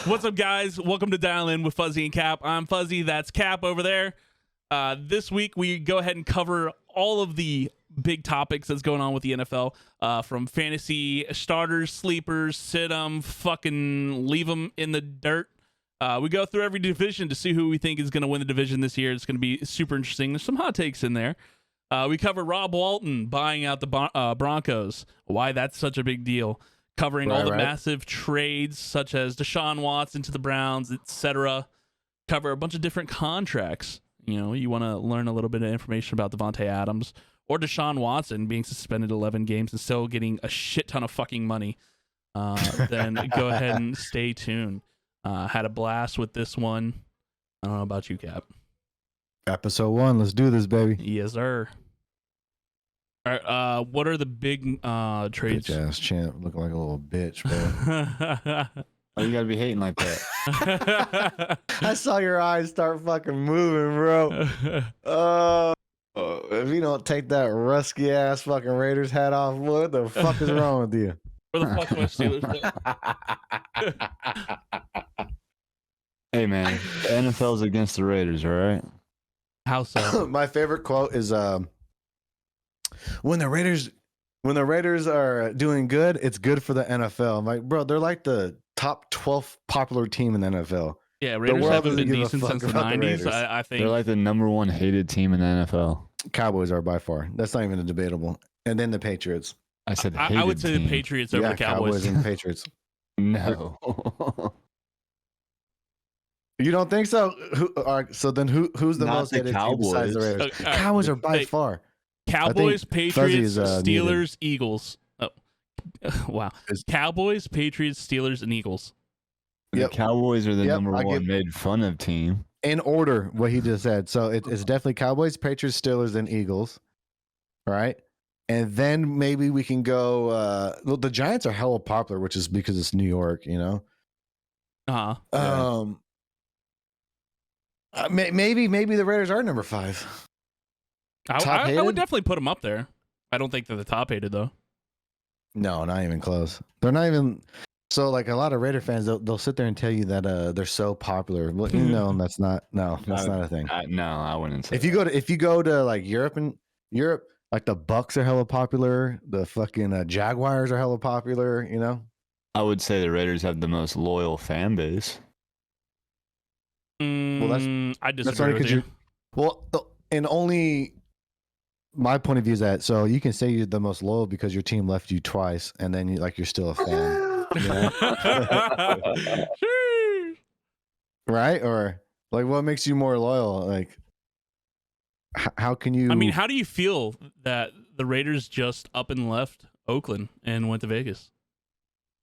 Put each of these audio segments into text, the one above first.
What's up, guys? Welcome to Dial In with Fuzzy and Cap. I'm Fuzzy. That's Cap over there. This week, we go ahead and cover all of the big topics that's going on with the NFL, from fantasy starters, sleepers, sit 'em, fucking leave them in the dirt. We go through every division to see who we think is going to win the division this year. It's going to be super interesting. There's some hot takes in there. We cover Rob Walton buying out the Broncos, why that's such a big deal. Covering all the massive trades such as Deshaun Watson to the Browns, etc. Cover a bunch of different contracts. You know, you want to learn a little bit of information about Devontae Adams or Deshaun Watson being suspended 11 games and still getting a shit ton of fucking money. Then go ahead and stay tuned. Had a blast with this one. I don't know about you, Cap. Episode 1. Let's do this, baby. Yes, sir. All right, what are the big trades? Bitch ass champ looking like a little bitch, bro. Oh, you gotta be hating like that. I saw your eyes start fucking moving, bro. If you don't take that rusky ass fucking Raiders hat off, what the fuck is wrong with you? Where the fuck my Steelers? Hey man, the NFL's against the Raiders, all right? How so? My favorite quote is when the Raiders are doing good, it's good for the NFL. I'm like, bro, they're like the top 12th popular team in the NFL. Yeah, Raiders haven't been decent since the 90s. I think they're like the number one hated team in the NFL. Cowboys are by far. That's not even debatable. And then the Patriots. I said I would say team. the Patriots over the Cowboys. And the Patriots. No. You don't think so? So then who's the most hated team besides the Raiders? Cowboys are by far. Cowboys, Patriots, Steelers, Eagles. Oh, wow. Cowboys, Patriots, Steelers, and Eagles. The Cowboys are the number one made fun of team. In order, what he just said. So it's definitely Cowboys, Patriots, Steelers, and Eagles. All right. And then maybe we can go. Well, the Giants are hella popular, which is because it's New York, you know? Maybe the Raiders are number 5. I would definitely put them up there. I don't think they're the top hated though. No, not even close. They're not even. So like a lot of Raider fans, they'll sit there and tell you that they're so popular. Well, you know, that's not a thing. No, I wouldn't say. If you go to like Europe, like the Bucks are hella popular. The fucking Jaguars are hella popular. You know. I would say the Raiders have the most loyal fan base. Well, I disagree with you. And only my point of view is that so you can say you're the most loyal because your team left you twice, and then you're still a fan, you know? Right? Or like, what makes you more loyal? Like, how can you? I mean, how do you feel that the Raiders just up and left Oakland and went to Vegas?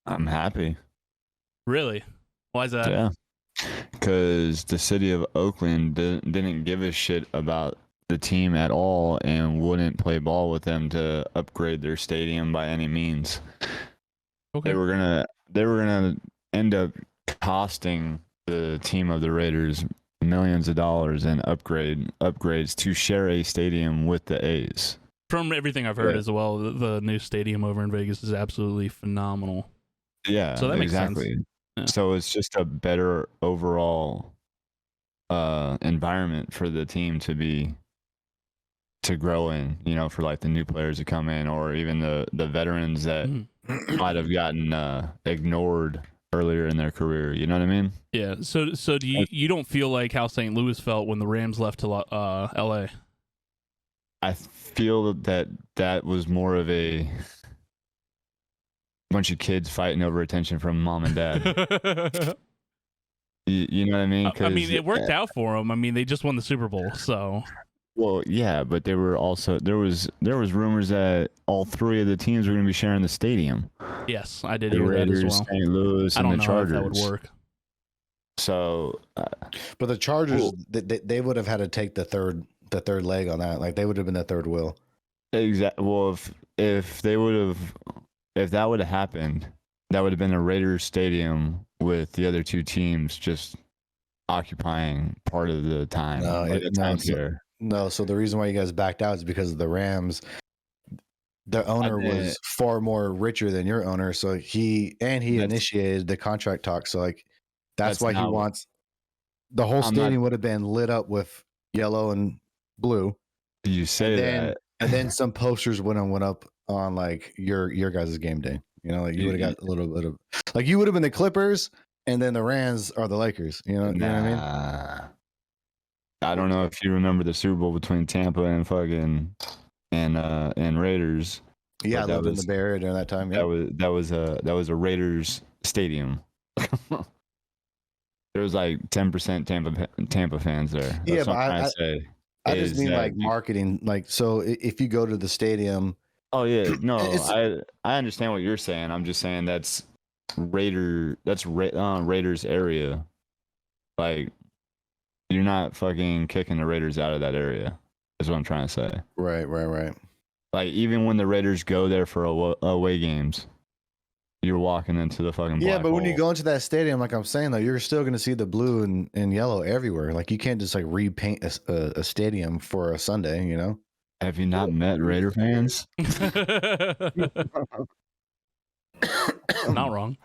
I'm happy. Really? Why is that? Yeah. Because the city of Oakland didn't give a shit about the team at all and wouldn't play ball with them to upgrade their stadium by any means. Okay. They were gonna end up costing the team of the Raiders millions of dollars in upgrades to share a stadium with the A's. From everything I've heard as well, the new stadium over in Vegas is absolutely phenomenal. Yeah, so that makes sense. Yeah. So it's just a better overall environment for the team to grow in, you know, for like the new players to come in, or even the veterans that might have gotten ignored earlier in their career. You know what I mean? Yeah. So do you don't feel like how St. Louis felt when the Rams left to LA? I feel that was more of a bunch of kids fighting over attention from mom and dad. You know what I mean? I mean, it worked out for them. I mean, they just won the Super Bowl, so. Well, yeah, but they were also there was rumors that all 3 of the teams were going to be sharing the stadium. Yes, I did the hear Raiders, that as well. St. Louis, and the Chargers. I don't know if that would work. So, but the Chargers, they would have had to take the third leg on that. Like they would have been the third wheel. Exactly. Well, if that would have happened, that would have been a Raiders stadium with the other 2 teams just occupying part of the time. No, so the reason why you guys backed out is because of the Rams. The owner was far more richer than your owner, so he initiated the contract talk. So like, That's why he not- wants the whole I'm not- stadium would have been lit up with yellow and blue. You say and then, that. and then some posters went up on like your guys' game day. You know, like you would have got a little bit of like you would have been the Clippers, and then the Rams are the Lakers. You know what I mean? I don't know if you remember the Super Bowl between Tampa and fucking and Raiders. Yeah, I But that lived in was- the Bay Area during that time. Yeah. That was a Raiders stadium. There was like 10% Tampa fans there. That's Yeah, what but I'm trying to say. I just is mean that like marketing. Like, so if you go to the stadium, Oh yeah, no, It's- I understand what you're saying. I'm just saying that's Raiders area. Like, you're not fucking kicking the Raiders out of that area. Is what I'm trying to say. right. Like, even when the Raiders go there for away games, you're walking into the fucking Yeah, black but when you hole. go into that stadium, like I'm saying though, you're still going to see the blue and yellow everywhere. Like you can't just like repaint a stadium for a Sunday, you know? Have you not met Raider fans? Not wrong.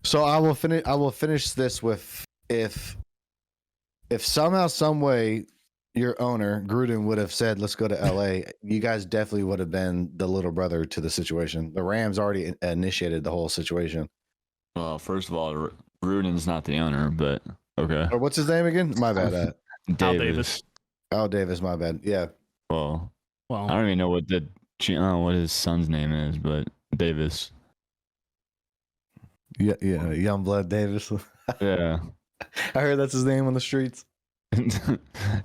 So I will finish this with if somehow, some way, your owner Gruden would have said, "Let's go to L.A." You guys definitely would have been the little brother to the situation. The Rams already initiated the whole situation. Well, first of all, Gruden's not the owner, but okay. Or what's his name again? My bad. Al Davis. Al Davis. My bad. Yeah. Well, I Well, don't even know what his son's name is, but Davis. Yeah. Youngblood Davis. Yeah. I heard that's his name on the streets.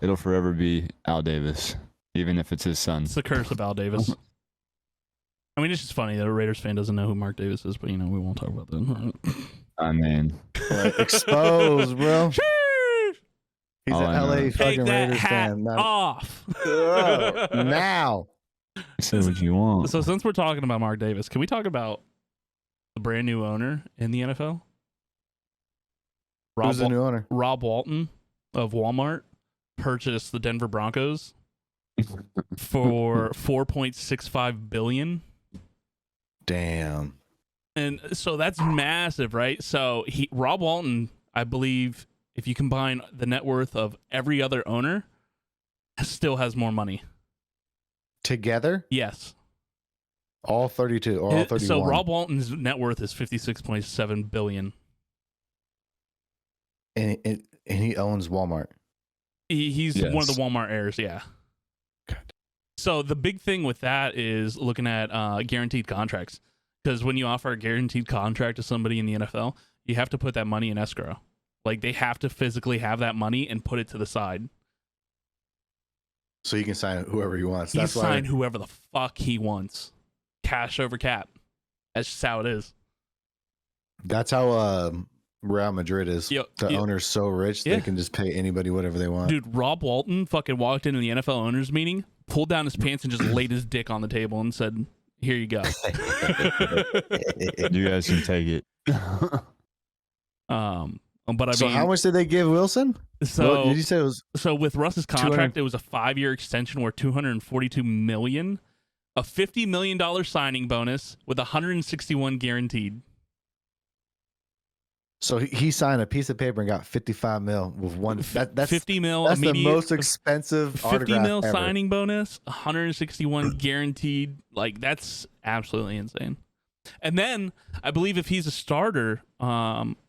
It'll forever be Al Davis, even if it's his son. it's the curse of Al Davis. I mean, it's just funny that a Raiders fan doesn't know who Mark Davis is, but we won't talk about that. I mean, Exposed, bro. He's All an I know. LA Take Take fucking that Raiders hat fan. Now. off. Now. say what you want. So since we're talking about Mark Davis, can we talk about the brand new owner in the NFL? Who's the new owner? Rob Walton of Walmart purchased the Denver Broncos for $4.65 billion. Damn. And so that's massive, right? So Rob Walton, I believe, if you combine the net worth of every other owner, still has more money. Together? Yes. All 32 or all 31. So Rob Walton's net worth is $56.7 billion. and he owns Walmart. He's one of the Yes. Walmart heirs, yeah. God. So the big thing with that is looking at guaranteed contracts. Because when you offer a guaranteed contract to somebody in the NFL, you have to put that money in escrow. Like, they have to physically have that money and put it to the side. So he can sign whoever he wants. He That's why. sign whoever the fuck he wants. Cash over cap. That's just how it is. That's how Real Madrid is. Yo, The yo- owner's so rich Yeah. they can just pay anybody whatever they want. Dude, Rob Walton fucking walked into the NFL owners meeting, pulled down his pants, and just laid his dick on the table and said, "Here you go." You guys can take it. But I So mean, how much did they give Wilson? so Did you say it was So with Russ's 200 contract, it was a 5-year extension worth $242 million, a $50 million signing bonus with 161 guaranteed. so he signed a piece of paper and got 55 mil with one. That's 50 mil that's the immediate, most expensive 50 autograph mil ever. signing bonus, 161 guaranteed. Like, that's absolutely insane. And then I believe if he's a starter,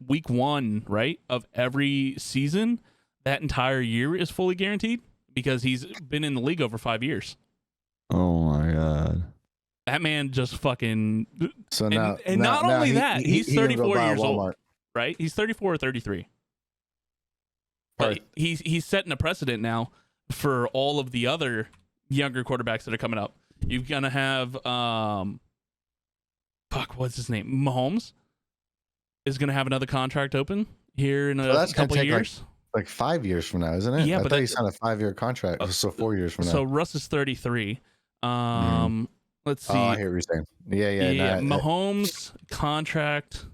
week 1, right, of every season, that entire year is fully guaranteed because he's been in the league over 5 years. Oh my god. That man just fucking So now, and not now only that, he's gonna go 34 buy a years old. Walmart. right? He's 34 or 33. But Right. he's setting a precedent now for all of the other younger quarterbacks that are coming up. You're gonna have what's his name? Mahomes is gonna have another contract open here in So that's gonna couple take, like, years. Like 5 years from now, isn't it? Yeah, I but thought he that- signed a 5-year contract. So 4 years from now. So Russ is 33. Let's see. Oh, I hear what you're saying. Yeah. Mahomes contract.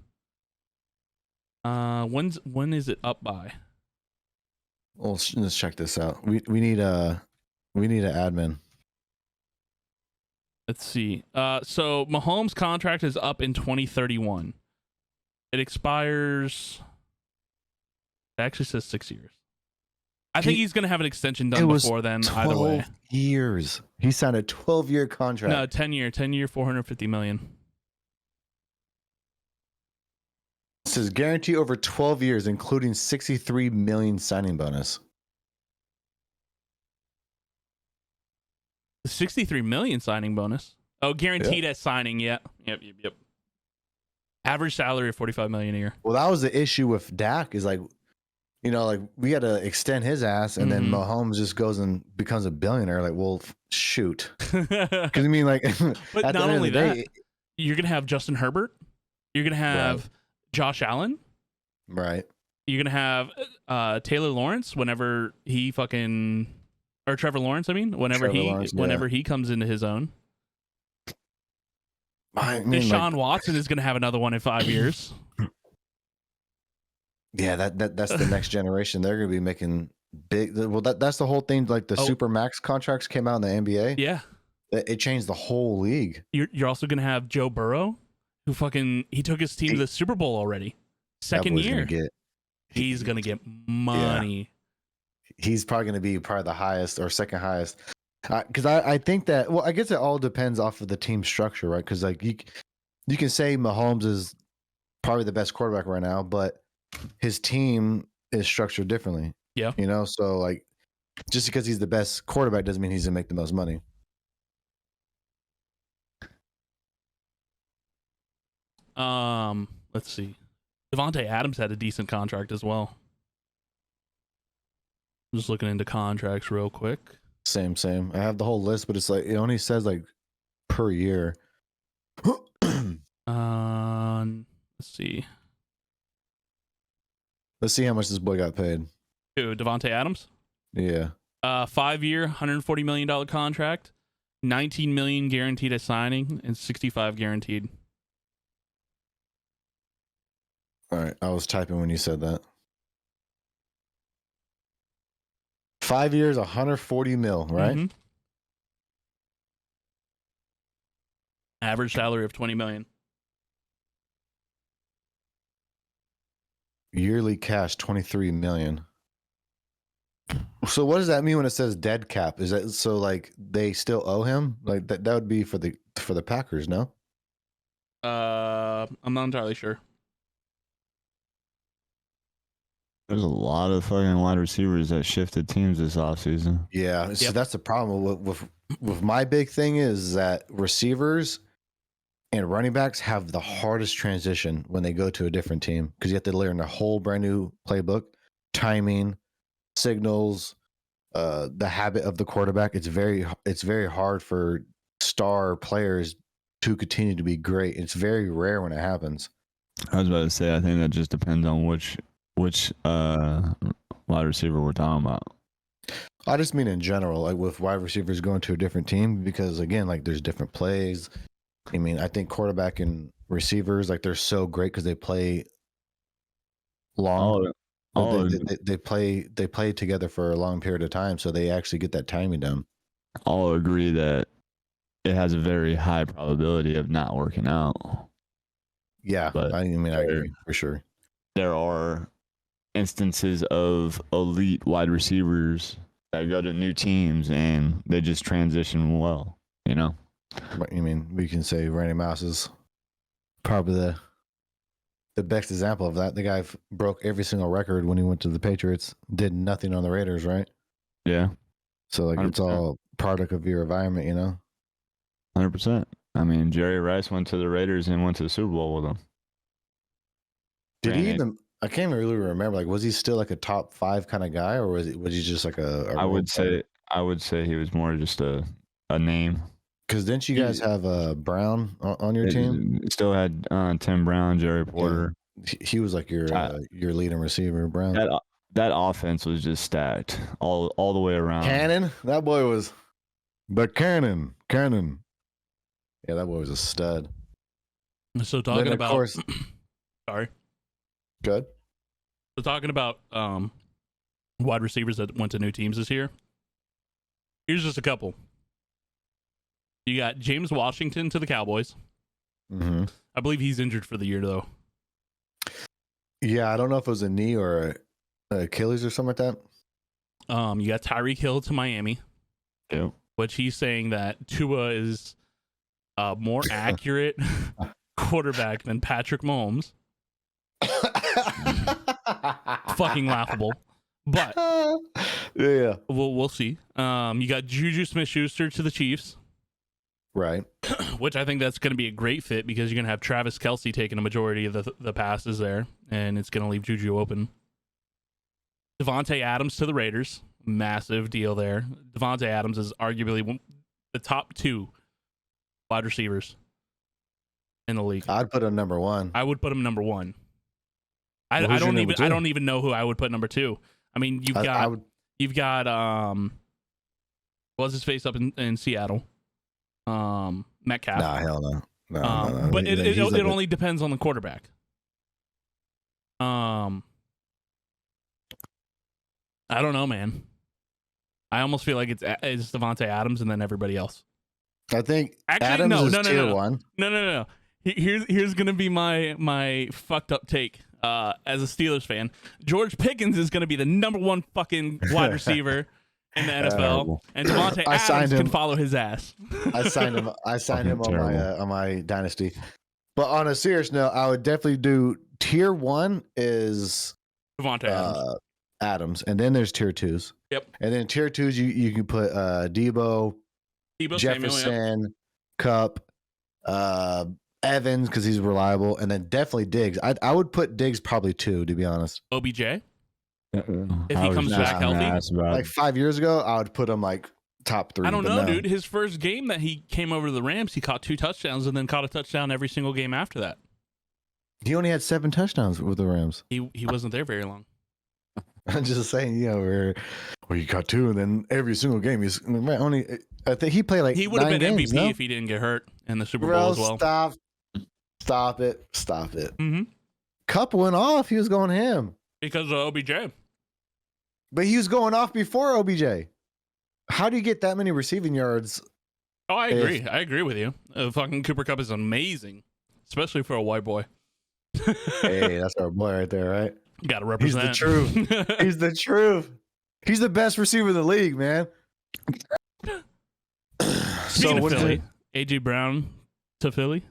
When is it up by? Well, let's check this out. We need an admin. Let's see. So Mahomes' contract is up in 2031. It expires It actually says 6 years. I think he's going to have an extension It done was before then. 12 Either way, years. He signed a 12-year contract. no, 10-year, 450 million. It says guarantee over 12 years, including 63 million signing bonus. 63 million signing bonus. Oh, guaranteed at signing. Yeah. Yep. Average salary of 45 million a year. Well, that was the issue with Dak. Is like, you know, like we had to extend his ass, and then Mahomes just goes and becomes a billionaire. Like, well, shoot. Because I mean, like, But not only that, you're gonna have Justin Herbert. You're gonna have Josh Allen. Right. You're gonna have Taylor Lawrence whenever he or Trevor Lawrence. I mean, whenever he comes into his own. I mean, Deshaun Watson is gonna have another one in 5 years. Yeah, that's the next generation. They're going to be making big. Well, that's the whole thing. Like the super max contracts came out in the NBA. Yeah, it changed the whole league. You're also going to have Joe Burrow, who he took his team to the Super Bowl already. Second year, he's going to get money. Yeah. He's probably going to be the highest or second highest. Because I think that, well, I guess it all depends off of the team structure, right? Because like you can say Mahomes is probably the best quarterback right now, but his team is structured differently. Yeah. You know, so like just because he's the best quarterback doesn't mean he's gonna make the most money. Let's see. Devontae Adams had a decent contract as well. I'm just looking into contracts real quick. Same. I have the whole list, but it's like it only says like per year. Let's see. Let's see how much this boy got paid. Who, Devontae Adams? Yeah. 5-year, $140 million contract, $19 million guaranteed at signing, and $65 guaranteed. All right, I was typing when you said that. 5 years, 140 mil, right? Mm-hmm. Average salary of $20 million. Yearly cash, 23 million. So what does that mean when it says dead cap? Is that so like they still owe him? Like that would be for the Packers, no? I'm not entirely sure. There's a lot of fucking wide receivers that shifted teams this offseason. Yeah, so that's the problem with my big thing is that receivers and running backs have the hardest transition when they go to a different team because you have to learn a whole brand new playbook, timing, signals, the habit of the quarterback. It's very hard for star players to continue to be great. It's very rare when it happens. I was about to say, I think that just depends on which wide receiver we're talking about. I just mean in general, like with wide receivers going to a different team, because again, like there's different plays. I mean, I think quarterback and receivers, like they're so great because they play long. They play together for a long period of time, so they actually get that timing down. I'll agree that it has a very high probability of not working out. Yeah, but I agree for sure. There are instances of elite wide receivers that go to new teams and they just transition well, you know? I mean, we can say Randy Moss is probably the best example of that. The guy broke every single record when he went to the Patriots, did nothing on the Raiders, right? Yeah. So like 100%. It's all product of your environment, you know? 100%. I mean, Jerry Rice went to the Raiders and went to the Super Bowl with them. Did he even? I can't really remember. Like, was he still like a top 5 kind of guy, or was he just like a I would say he was more just a name. Because didn't you guys have Brown on your team? Still had Tim Brown, Jerry Porter. Yeah. He was like your leading receiver, Brown. That offense was just stacked all the way around. Cannon, that boy was the cannon. Yeah, that boy was a stud. So talking about, of course, sorry. Good. So talking about wide receivers that went to new teams this year. Here's just a couple. You got James Washington to the Cowboys. Mm-hmm. I believe he's injured for the year, though. Yeah, I don't know if it was a knee or Achilles or something like that. You got Tyreek Hill to Miami, Yep. which he's saying that Tua is a more accurate quarterback than Patrick Mahomes. Fucking laughable. But yeah. we'll see. You got Juju Smith-Schuster to the Chiefs, Right. which I think that's going to be a great fit because you're going to have Travis Kelce taking a majority of the passes there, and it's going to leave Juju open. Devontae Adams to the Raiders. Massive deal there. Devontae Adams is arguably the top 2 wide receivers in the league. I'd put him number 1. I would put him number 1. I Well, who's your don't number even two? I don't even know who I would put number 2. I mean, you've got what's his face up in Seattle? Metcalf. Nah, hell no. No. But it He's like only depends on the quarterback. I don't know, man. I almost feel like it's Devontae Adams and then everybody else. I think Actually, Adams no, is no, tier no. 1. No. Here's gonna be my fucked up take. As a Steelers fan, George Pickens is gonna be the number 1 fucking wide receiver in the NFL, and Devontae Adams can follow his ass. I signed him. I signed him on my dynasty. But on a serious note, I would definitely do tier 1 is Devontae Adams. Adams, and then there's tier 2s. Yep. And then tier 2s, you can put Debo, Jefferson, Samuel, Kupp, Evans because he's reliable, and then definitely Diggs. I would put Diggs probably 2, to be honest. OBJ. If I he was comes just back gonna healthy. ask about Like 5 years ago, I would put him like top 3. I don't but know, no. dude. His first game that he came over to the Rams, he caught 2 touchdowns and then caught a touchdown every single game after that. He only had 7 touchdowns with the Rams. He wasn't there very long. I'm just saying, where you got 2, and then every single game he's only. I think he played like He would have 9 been games, MVP no? if he didn't get hurt in the Super Bro, Bowl as well. Stop it. Mm-hmm. Cup went off. He was going ham, Because of OBJ. but he was going off before OBJ. How do you get that many receiving yards? Oh, I agree. I agree with you. Fucking Cooper Kupp is amazing, especially for a white boy. Hey, that's our boy right there, right? Got to He's represent. the truth. He's the truth. He's the best receiver in the league, man. Speaking of what is Philly, it? AJ Brown to Philly.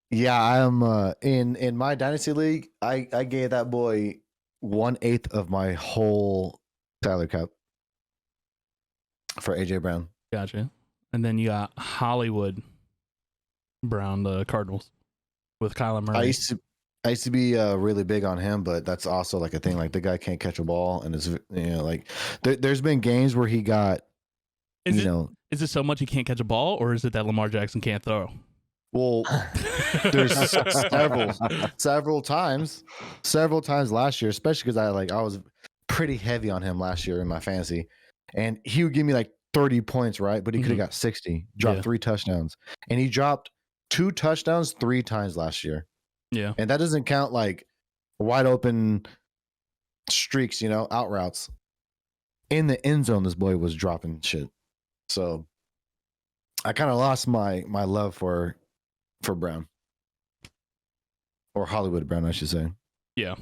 Yeah, I'm in my dynasty league. I gave that boy 1/8 of my whole salary cap for AJ Brown. Gotcha. And then you got Hollywood Brown, the Cardinals, with Kyler Murray. I used to be really big on him, but that's also like a thing. Like the guy can't catch a ball, and it's like there's been games where he got Is it so much he can't catch a ball, or is it that Lamar Jackson can't throw? Well, there's several times last year, especially because I was pretty heavy on him last year in my fantasy, and he would give me like 30 points, right? But he could have got 60, dropped 3 touchdowns, and he dropped 2 touchdowns 3 times last year. Yeah, And that doesn't count like wide open streaks, out routes. In the end zone, this boy was dropping shit. So I kind of lost my love for Brown, or Hollywood Brown, I should say. yeah.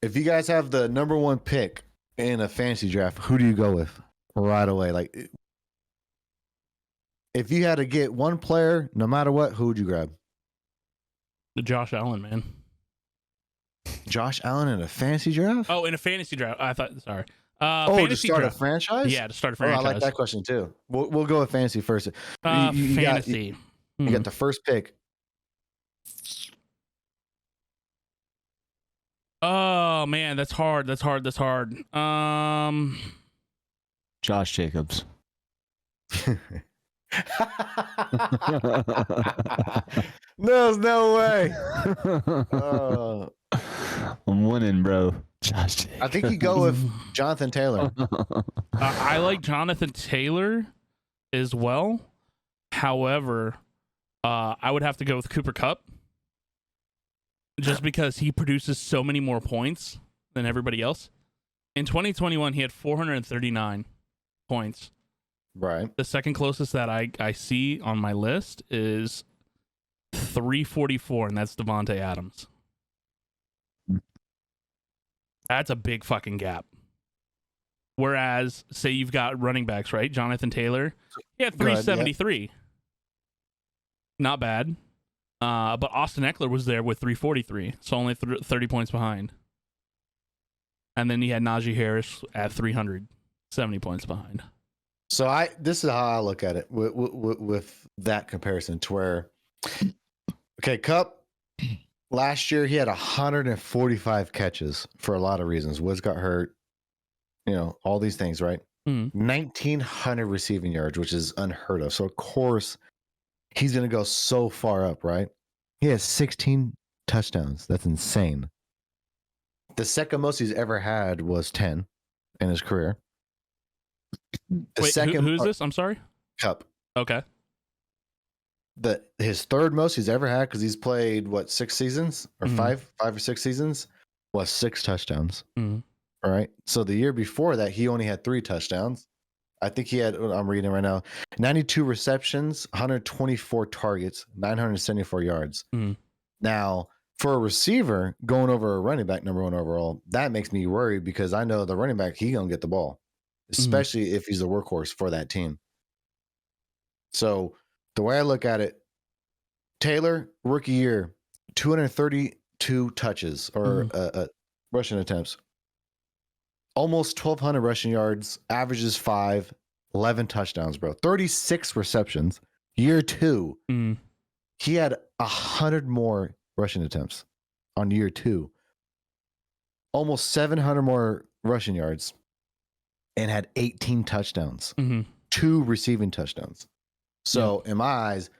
If you guys have the number 1 pick in a fantasy draft, who do you go with right away? Like, if you had to get one player, no matter what, who would you grab? The Josh Allen, man. Josh Allen in a fantasy draft? Oh, in a fantasy draft. I thought. Sorry. To Fantasy start draft. a franchise? Yeah, to start a Oh, franchise. I like that question too. We'll go with fantasy first. You Fantasy. got the first pick. Oh man, that's hard. That's hard. Josh Jacobs. There's no way. I'm winning, bro. Josh Jacobs. I think you go with Jonathan Taylor. I like Jonathan Taylor as well. However, I would have to go with Cooper Kupp just because he produces so many more points than everybody else. In 2021, he had 439 points. Right. The second closest that I see on my list is 344, and that's Devontae Adams. That's a big fucking gap. Whereas, say you've got running backs, right? Jonathan Taylor, he had 373. Yeah. Not bad. But Austin Eckler was there with 343, so only 30 points behind. And then he had Najee Harris at 370 points behind. So this is how I look at it with that comparison to where, okay, Kupp, last year he had 145 catches for a lot of reasons. Woods got hurt, all these things, right? 1,900 receiving yards, which is unheard of. So of course he's going to go so far up, right? He has 16 touchdowns. That's insane. The second most he's ever had was 10 in his career. Wait, who's this? I'm sorry? Kupp. Okay. His third most he's ever had, because he's played, 6 seasons? Or 5 or 6 seasons? Was 6 touchdowns. All right. So the year before that, he only had 3 touchdowns. I think he had, I'm reading right now, 92 receptions, 124 targets, 974 yards. Now, for a receiver going over a running back, number 1 overall, that makes me worried, because I know the running back, he's going to get the ball, especially if he's the workhorse for that team. So the way I look at it, Taylor, rookie year, 232 touches or rushing attempts. Almost 1,200 rushing yards, averages 5, 11 touchdowns, bro. 36 receptions. Year 2, he had 100 more rushing attempts on year 2. Almost 700 more rushing yards, and had 18 touchdowns. 2 receiving touchdowns. So in my eyes,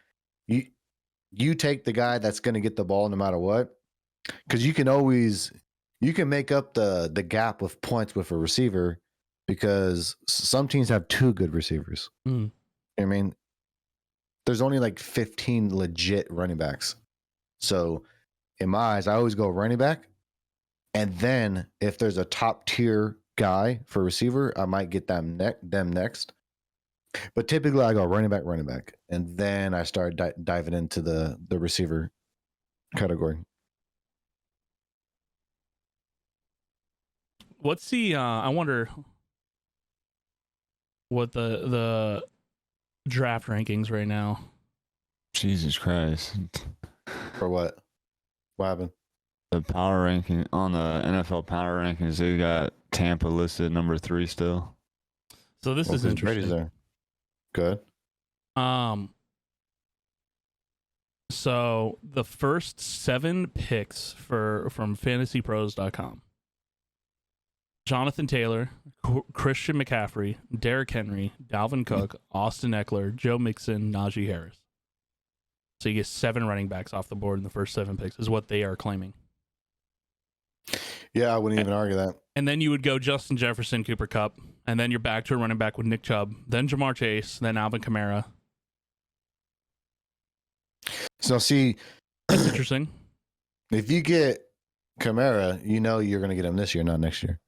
you take the guy that's going to get the ball no matter what, because you can make up the gap of points with a receiver, because some teams have 2 good receivers. I mean, there's only like 15 legit running backs. So in my eyes, I always go running back. And then if there's a top tier guy for receiver, I might get them next. But typically I go running back. And then I start diving into the receiver category. What's the I wonder what the draft rankings right now. Jesus Christ. For what? What happened? The power ranking on the NFL power rankings, they got Tampa listed number 3 still. So this is interesting. Brady's there. Good. So the first 7 picks from fantasypros.com. Jonathan Taylor, Christian McCaffrey, Derrick Henry, Dalvin Cook, Austin Eckler, Joe Mixon, Najee Harris. So you get 7 running backs off the board in the first 7 picks, is what they are claiming. Yeah, I wouldn't even argue that. And then you would go Justin Jefferson, Cooper Kupp, and then you're back to a running back with Nick Chubb, then Jamar Chase, then Alvin Kamara. So see, that's interesting. If you get Kamara, you're going to get him this year, not next year.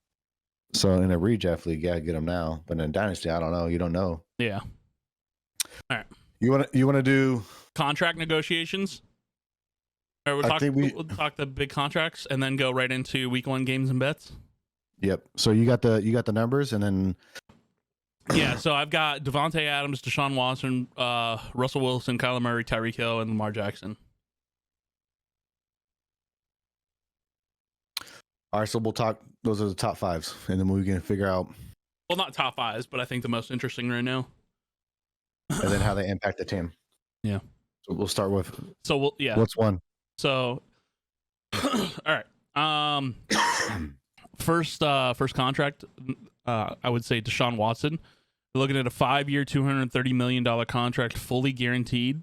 So in a redraft league, yeah, get him now. But in a dynasty, I don't know. You don't know. Yeah. All right. You want to do contract negotiations? Or we'll talk the big contracts and then go right into week 1 games and bets. Yep. So you got the numbers, and then yeah. So I've got Devontae Adams, Deshaun Watson, Russell Wilson, Kyler Murray, Tyreek Hill, and Lamar Jackson. All right, so we'll talk. Those are the top 5s, and then we can figure out. Well, not top 5s, but I think the most interesting right now. And then how they impact the team. Yeah. So we'll start with. So yeah. What's one? So, all right. First contract. I would say Deshaun Watson. We're looking at a 5-year, $230 million contract, fully guaranteed.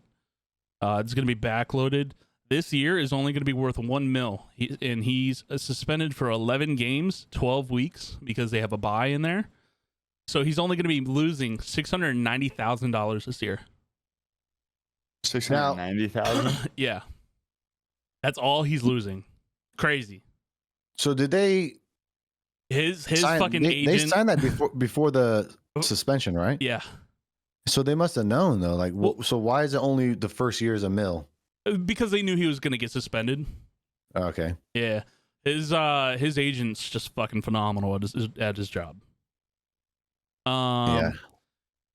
It's going to be backloaded. This year is only going to be worth $1 million, and he's suspended for 11 games, 12 weeks, because they have a bye in there. So he's only going to be losing $690,000 this year. 690,000? Yeah, that's all he's losing. Crazy. So did they? His fucking agent. They signed that before the suspension, right? Yeah. So they must have known though. Like, so why is it only the first year is $1 million? because they knew he was going to get suspended. Okay. Yeah, his agent's just fucking phenomenal at his job. Yeah.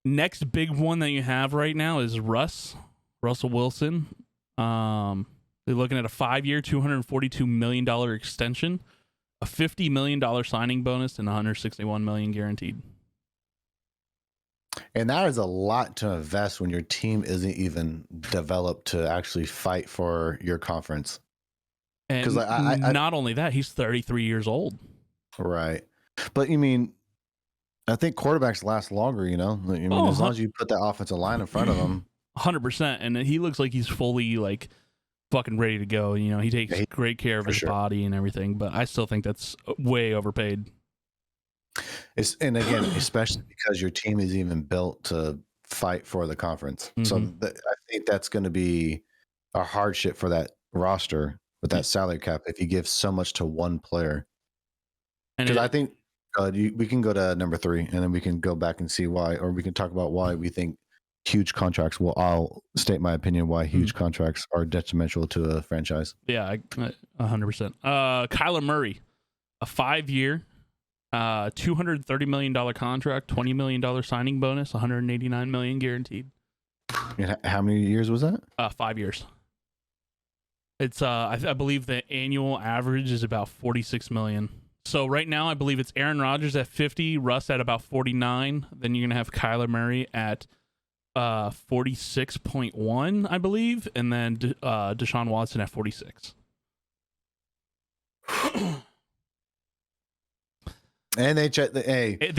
Next big one that you have right now is Russell Wilson. They're looking at a 5-year, $242 million extension, a $50 million signing bonus, and $161 million guaranteed. And that is a lot to invest when your team isn't even developed to actually fight for your conference. And not only that, he's 33 years old. Right. But you mean, I think quarterbacks last longer, you know? I mean, as long as you put that offensive line in front of them. 100%. And he looks like he's fully like fucking ready to go. You know, he takes great care of his body and everything, but I still think that's way overpaid. And again, especially because your team is even built to fight for the conference. Mm-hmm. So I think that's going to be a hardship for that roster with that salary cap if you give so much to one player. Because I think we can go to number 3 and then we can go back and see why, or we can talk about why we think huge contracts will. I'll state my opinion why huge contracts are detrimental to a franchise. Yeah, 100%. Kyler Murray, a 5-year, $230 million contract, $20 million signing bonus, $189 million guaranteed. And how many years was that? 5 years. It's I believe the annual average is about $46 million. So right now, I believe it's Aaron Rodgers at 50, Russ at about 49. Then you're gonna have Kyler Murray at 46.1, I believe, and then Deshaun Watson at 46. And they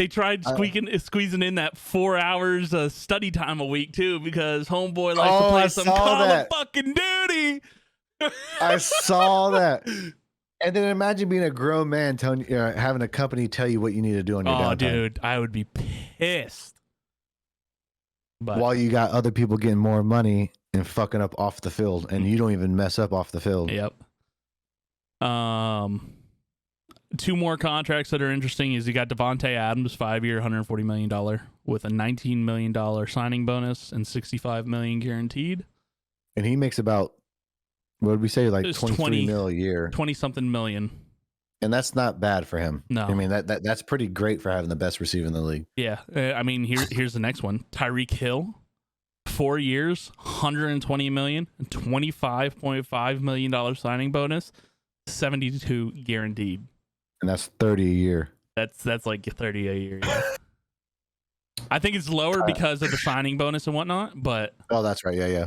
tried squeezing in that 4 hours study time a week too, because homeboy likes to play some Call of fucking Duty. I saw that. And then imagine being a grown man telling you, having a company tell you what you need to do on your downtime. Oh, dude, I would be pissed. But while you got other people getting more money and fucking up off the field, and you don't even mess up off the field. Yep. 2 more contracts that are interesting is you got Devontae Adams, 5-year, $140 million with a $19 million signing bonus and $65 million guaranteed. And he makes about, what did we say, like 23 mil a year? 20-something million. And that's not bad for him. No. I mean, that's pretty great for having the best receiver in the league. Yeah. I mean, here's the next one. Tyreek Hill, 4 years, $120 million, $25.5 million signing bonus, 72 guaranteed. And that's 30 a year. That's like 30 a year. Yeah. I think it's lower because of the signing bonus and whatnot, but oh, that's right. Yeah.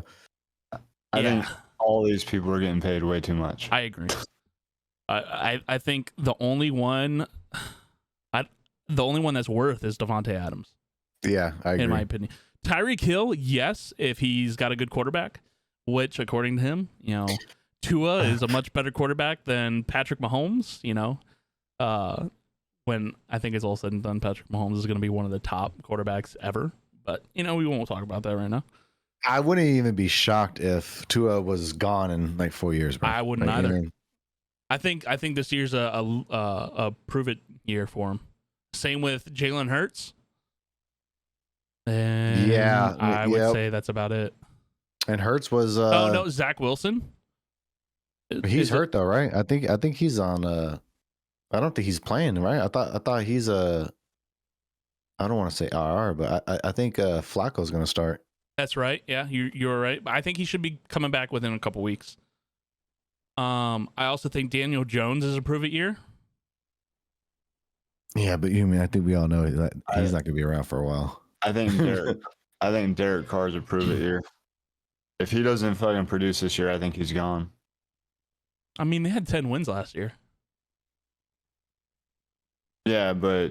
I think all these people are getting paid way too much. I agree. I think the only one that's worth is Devontae Adams. Yeah, I agree. In my opinion. Tyreek Hill, yes, if he's got a good quarterback, which according to him, Tua is a much better quarterback than Patrick Mahomes, when I think it's all said and done, Patrick Mahomes is going to be one of the top quarterbacks ever. But, we won't talk about that right now. I wouldn't even be shocked if Tua was gone in like 4 years, bro. I wouldn't either. I think this year's a prove it year for him. Same with Jalen Hurts. And I would say that's about it. And Hurts was oh no, Zach Wilson. He's hurt though, right? I think he's on I don't think he's playing, right? I thought he's I don't want to say RR, but I think Flacco's going to start. That's right. Yeah, you're right. I think he should be coming back within a couple weeks. I also think Daniel Jones is a prove it year. Yeah, but I think we all know that he's not going to be around for a while. I think Derek Carr's a prove it year. If he doesn't fucking produce this year, I think he's gone. I mean, they had 10 wins last year. Yeah, but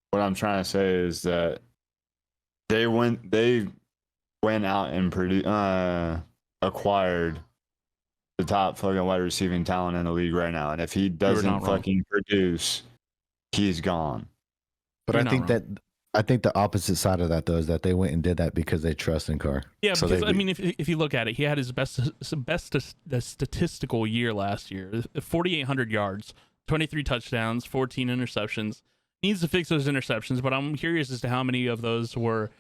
what I'm trying to say is that they went out and acquired the top fucking wide receiving talent in the league right now. And if he doesn't fucking produce, he's gone. But I think the opposite side of that though is that they went and did that because they trust in Carr. Yeah, so because if you look at it, he had his best statistical year last year, 4,800 yards, 23 touchdowns, 14 interceptions. Needs to fix those interceptions, but I'm curious as to how many of those were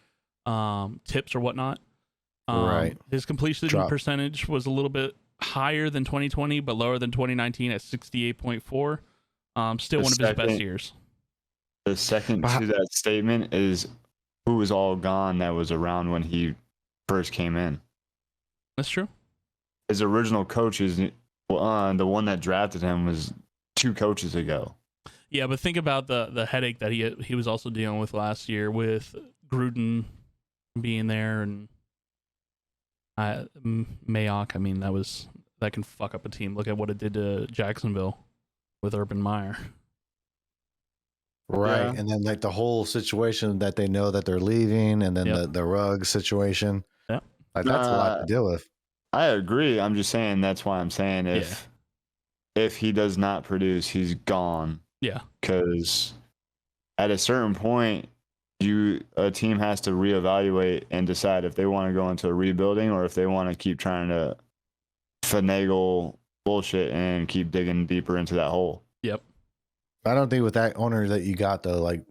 tips or whatnot. Right. His completion Drop. percentage was a little bit higher than 2020, but lower than 2019 at 68.4. Still The one of his best second- years. The second to that statement is who was all gone that was around when he first came in. That's true. His original coach is the one that drafted him was 2 coaches ago. Yeah, but think about the headache that he was also dealing with last year with Gruden being there and Mayock. I mean, that can fuck up a team. Look at what it did to Jacksonville with Urban Meyer. Right. Yeah. And then like the whole situation that they know that they're leaving, and then Yep. the rug situation. Yep. Like that's a lot to deal with. I agree. I'm just saying that's why I'm saying if he does not produce, he's gone. Yeah. Because at a certain point, a team has to reevaluate and decide if they want to go into a rebuilding or if they want to keep trying to finagle bullshit and keep digging deeper into that hole. Yep. I don't think with that owner that you got though, like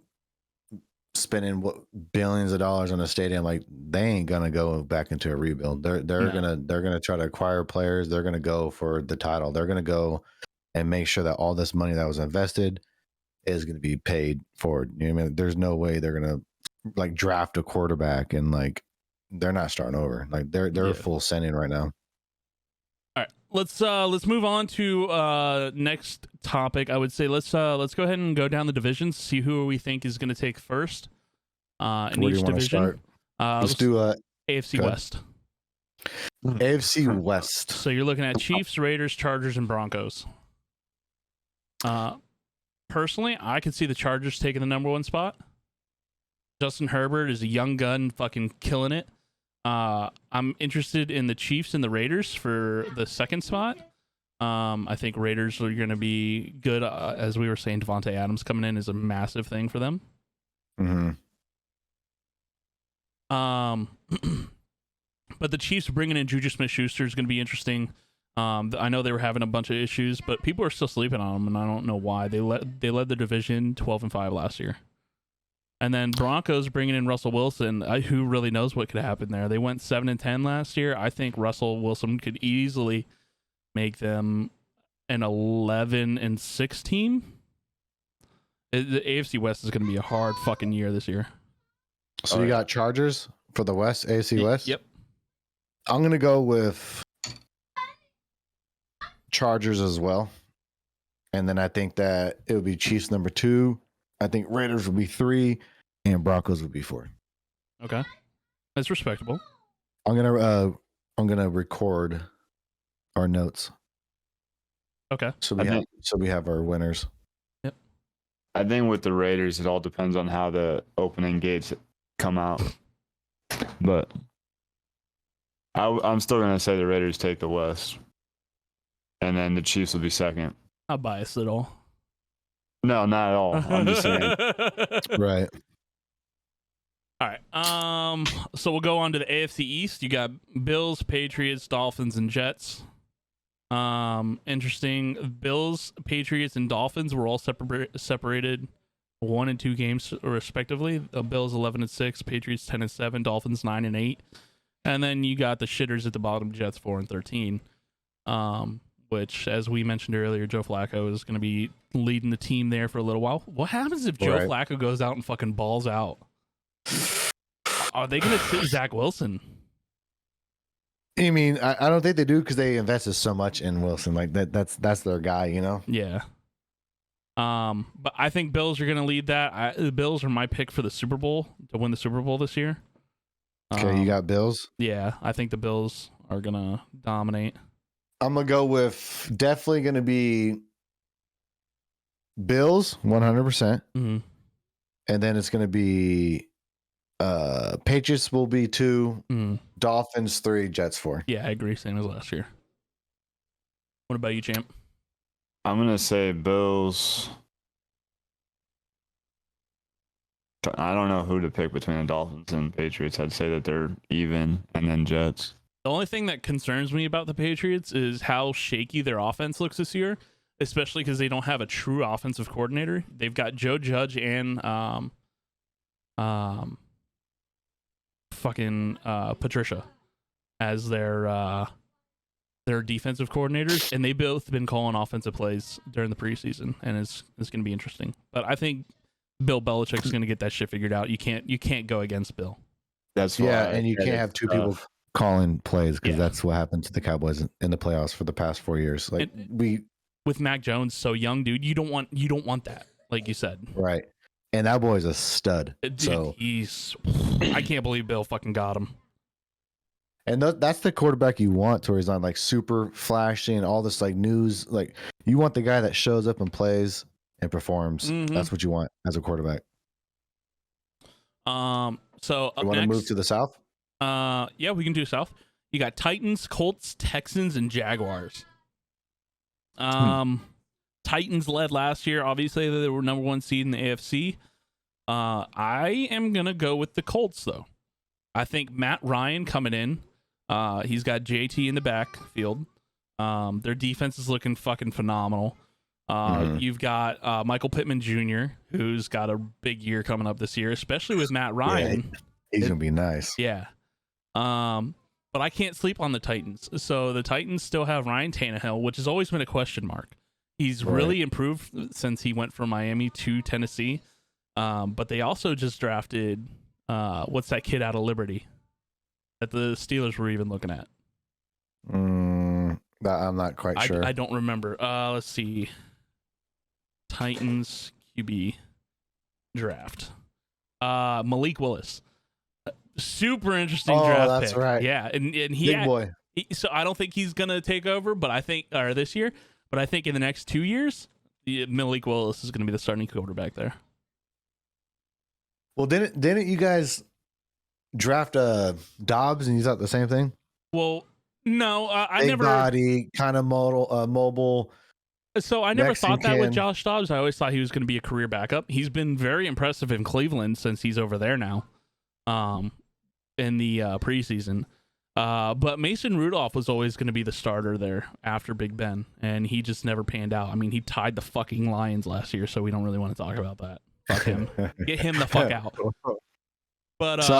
spending billions of dollars on a stadium, like they ain't gonna go back into a rebuild. They're gonna try to acquire players. They're gonna go for the title. They're gonna go and make sure that all this money that was invested is gonna be paid forward. You know what I mean? There's no way they're gonna like draft a quarterback and like they're not starting over. Like they're full sending right now. All right, let's move on to next topic. I would say let's go ahead and go down the divisions, see who we think is going to take first in Where do each you want to division. start? Let's do AFC go ahead. West. AFC West. So you're looking at Chiefs, Raiders, Chargers, and Broncos. Personally, I could see the Chargers taking the number 1 spot. Justin Herbert is a young gun, fucking killing it. I'm interested in the Chiefs and the Raiders for the 2nd spot. I think Raiders are going to be good. As we were saying, Devontae Adams coming in is a massive thing for them. Mm-hmm. But the Chiefs bringing in Juju Smith-Schuster is going to be interesting. I know they were having a bunch of issues, but people are still sleeping on them, and I don't know why. They led the division 12-5 last year. And then Broncos bringing in Russell Wilson. Who really knows what could happen there? They went 7-10 last year. I think Russell Wilson could easily make them an 11-6 team. The AFC West is going to be a hard fucking year this year. So you got Chargers for the West, AFC West? Yep. I'm going to go with Chargers as well. And then I think that it would be Chiefs number 2. I think Raiders would be 3 and Broncos would be 4. Okay. That's respectable. I'm going to record our notes. Okay. So we have our winners. Yep. I think with the Raiders, it all depends on how the opening gates come out. But I'm still going to say the Raiders take the West. And then the Chiefs will be 2nd. Not biased at all. No, not at all. I'm just saying. Right. All right. So we'll go on to the AFC East. You got Bills, Patriots, Dolphins, and Jets. Interesting. Bills, Patriots, and Dolphins were all separated 1 and 2 games respectively. The Bills 11-6, Patriots 10-7, Dolphins 9-8, and then you got the shitters at the bottom, Jets 4-13. Which, as we mentioned earlier, Joe Flacco is going to be leading the team there for a little while. What happens if Joe Flacco goes out and fucking balls out? Are they going to sit Zach Wilson? I mean, I don't think they do because they invested so much in Wilson. Like that's their guy, you know? Yeah. But I think Bills are going to lead that. The Bills are my pick for the Super Bowl, to win the Super Bowl this year. Okay, you got Bills? Yeah, I think the Bills are going to dominate. I'm going to go with definitely going to be Bills 100%. Mm-hmm. And then it's going to be Patriots will be 2, Dolphins 3, Jets 4. Yeah, I agree. Same as last year. What about you, champ? I'm going to say Bills. I don't know who to pick between the Dolphins and Patriots. I'd say that they're even, and then Jets. The only thing that concerns me about the Patriots is how shaky their offense looks this year, especially because they don't have a true offensive coordinator. They've got Joe Judge and Patricia. as their defensive coordinators, and they both been calling offensive plays during the preseason, and it's going to be interesting. But I think Bill Belichick's going to get that shit figured out. You can't go against Bill. That's why. Yeah, and you can't have two people calling plays because that's what happened to the Cowboys in the playoffs for the past 4 years. Like with Mac Jones so young, dude, you don't want that, like you said. Right. And that boy's a stud. Dude, so I can't believe Bill fucking got him. And that's the quarterback you want, to where he's on like super flashy and all this like news. Like you want the guy that shows up and plays and performs. Mhm. That's what you want as a quarterback. So up You want to next, move to the South? yeah, we can do South. You got Titans, Colts, Texans, and Jaguars. Titans led last year. Obviously, they were number 1 seed in the AFC. I am gonna go with the Colts though. I think Matt Ryan coming in. He's got JT in the backfield. Their defense is looking fucking phenomenal. You've got Michael Pittman Jr., who's got a big year coming up this year, especially with Matt Ryan. Yeah, he's gonna be nice. Yeah. But I can't sleep on the Titans. So the Titans still have Ryan Tannehill, which has always been a question mark. He's really improved since he went from Miami to Tennessee. But they also just drafted what's that kid out of Liberty that the Steelers were even looking at? I'm not quite sure. I don't remember. Let's see. Titans QB draft. Malik Willis. Super interesting draft that's pick. right. Yeah, and he Big boy. So I don't think he's gonna take over, but I think this year. But I think in the next 2 years, Malik Willis is gonna be the starting quarterback there. Well, didn't you guys draft Dobbs and you thought the same thing? Well, no, I Big never. body, kind of mobile. So I never thought that with Mexican. Josh Dobbs. I always thought he was going to be a career backup. He's been very impressive in Cleveland since he's over there now, in the preseason. But Mason Rudolph was always going to be the starter there after Big Ben, and he just never panned out. I mean, he tied the fucking Lions last year, so we don't really want to talk about that. Fuck him. Get him the fuck out. But So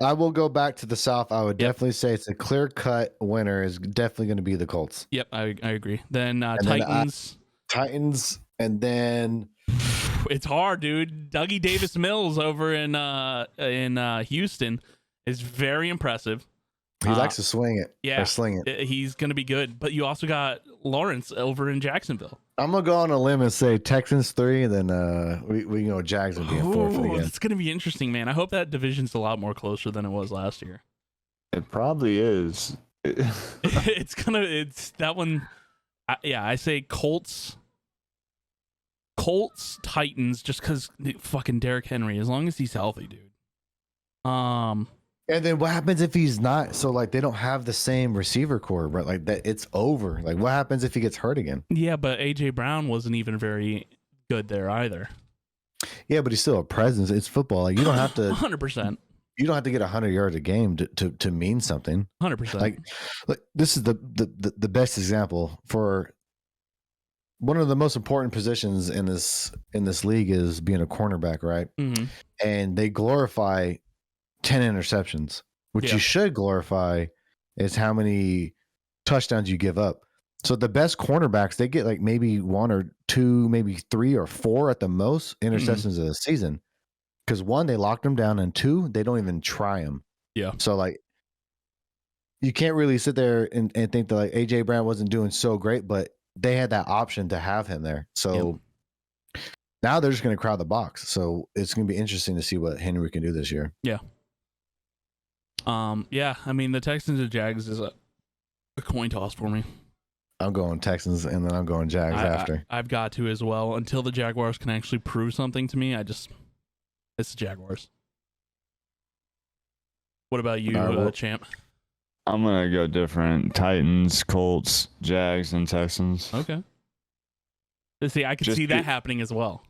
I will go back to the South. I would definitely say it's a clear cut winner is definitely going to be the Colts. Yep, I agree. Then then Titans. Titans, and then It's hard, dude. Dougie Davis Mills over in Houston is very impressive. he likes to swing it. Yeah, Or sling it. He's gonna be good. But you also got Lawrence over in Jacksonville. I'm gonna go on a limb and say Texans 3, and then we can go Jags and be in 4 for the game. It's gonna be interesting, man. I hope that division's a lot more closer than it was last year. It probably is. It's that one. I say Colts, Titans, just because fucking Derrick Henry. As long as he's healthy, dude. And then what happens if he's not? So like they don't have the same receiver core, but like that it's over. Like what happens if he gets hurt again? Yeah, but AJ Brown wasn't even very good there either. Yeah, but he's still a presence. It's football. Like you don't have to 100%. you don't have to get 100 yards a game to mean something. 100%. Like this is the best example for one of the most important positions in this league is being a cornerback, right? Mhm. And they glorify 10 interceptions, which Yeah. you should glorify is how many touchdowns you give up. So the best cornerbacks, they get like maybe 1 or 2, maybe 3 or 4 at the most interceptions of the season. Because 1, they locked them down, and 2, they don't even try them. Yeah. So like, you can't really sit there and think that like AJ Brown wasn't doing so great, but they had that option to have him there. So now they're just going to crowd the box. So it's going to be interesting to see what Henry can do this year. Yeah, I mean the Texans and Jags is a coin toss for me. I'm going Texans, and then I'm going Jags after. I've got to as well. Until the Jaguars can actually prove something to me, it's the Jaguars. What about you, champ? I'm gonna go different. Titans, Colts, Jags, and Texans. Okay. See, I could see that happening as well.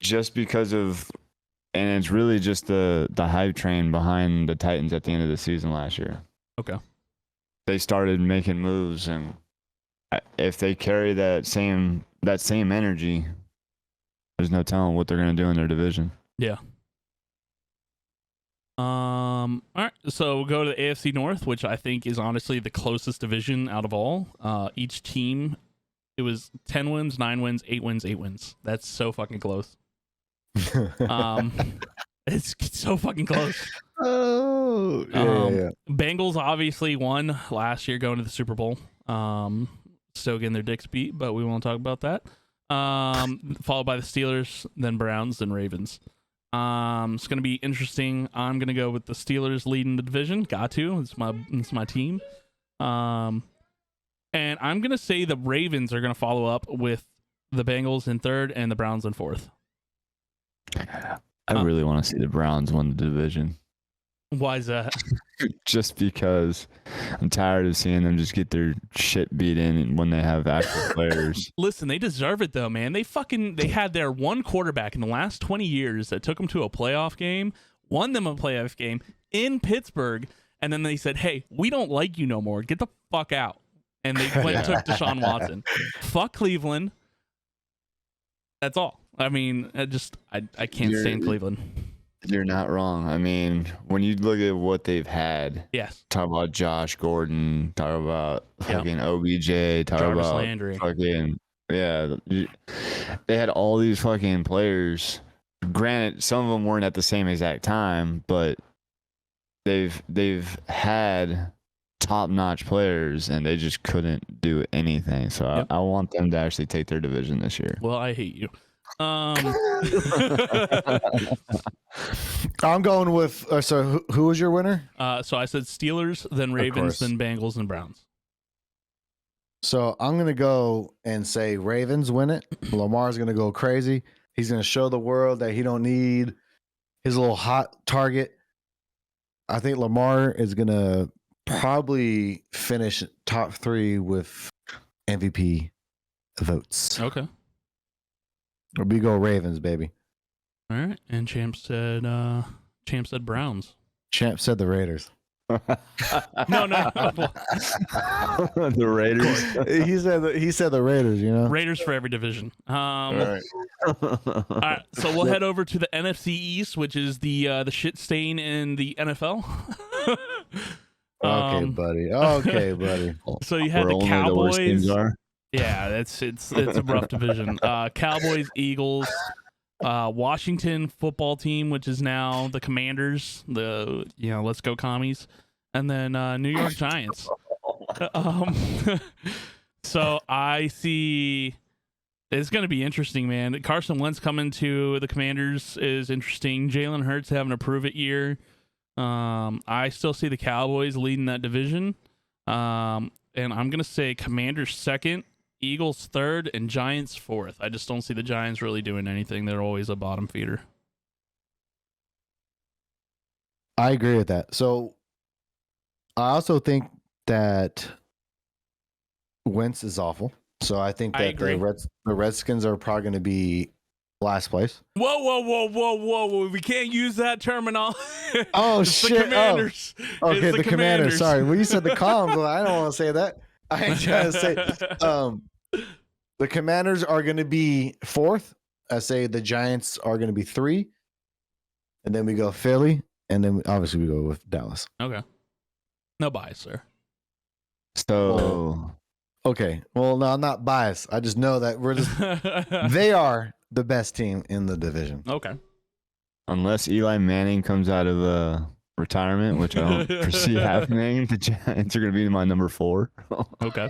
Just because of, and it's really just the hype train behind the Titans at the end of the season last year. Okay. They started making moves, and if they carry that same energy, there's no telling what they're gonna do in their division. Yeah. All right, so we'll go to the AFC North, which I think is honestly the closest division out of all. Each team, it was 10 wins, 9 wins, 8 wins, 8 wins. That's so fucking close. It's so fucking close. Oh, yeah. Bengals obviously won last year going to the Super Bowl. Still getting their dicks beat, but we won't talk about that. Followed by the Steelers, then Browns, then Ravens. It's gonna be interesting. I'm gonna go with the Steelers leading the division. Got to. It's my team. And I'm gonna say the Ravens are gonna follow up with the Bengals in third and the Browns in fourth. I really want to see the Browns win the division. Why is that? Just because I'm tired of seeing them just get their shit beat in when they have actual players. Listen, they deserve it though, man. They had their one quarterback in the last 20 years that took them to a playoff game, won them a playoff game in Pittsburgh, and then they said, "Hey, we don't like you no more. Get the fuck out." And they went and took Deshaun Watson. Fuck Cleveland. That's all. I mean, I can't stand Cleveland. You're not wrong. I mean, when you look at what they've had, yes. Talk about Josh Gordon, talk about fucking OBJ, talk Jarvis about Landry. fucking they had all these fucking players. Granted, some of them weren't at the same exact time, but they've had top-notch players, and they just couldn't do anything. So Yep. I want them to actually take their division this year. Well, I hate you. I'm going with. So who was your winner? So I said Steelers, then Ravens, then Bengals, and Browns. So I'm gonna go and say Ravens win it. Lamar's gonna go crazy. He's gonna show the world that he don't need his little hot target. I think Lamar is gonna probably finish top 3 with MVP votes. Okay. Or we go Ravens, baby. All right. And Champ said Browns. Champ said the Raiders. No. The Raiders. He said the Raiders. You know, Raiders for every division. All right. All right. So we'll head over to the NFC East, which is the shit stain in the NFL. Okay, buddy. So you had Where the only Cowboys. worst teams are. Yeah, it's a rough division. Cowboys, Eagles, Washington football team, which is now the Commanders, let's go commies, and then New York Giants. So I see it's going to be interesting, man. Carson Wentz coming to the Commanders is interesting. Jalen Hurts having a prove it year. I still see the Cowboys leading that division. And I'm going to say Commanders second, Eagles third, and Giants fourth. I just don't see the Giants really doing anything. They're always a bottom feeder. I agree with that. So I also think that Wentz is awful. So I think that the Redskins are probably going to be last place. Whoa. We can't use that terminology. Oh, it's shit. The Commanders. Oh. Okay, it's the Commanders. Sorry. When you said the Coms, I don't want to say that. I ain't trying to say. The Commanders are going to be fourth. I say the Giants are going to be 3. And then we go Philly. And then obviously we go with Dallas. Okay. No bias, sir. So. Okay. Well, no, I'm not biased. I just know that they are the best team in the division. Okay. Unless Eli Manning comes out of retirement, which I don't foresee happening, the Giants are going to be my number 4. Okay.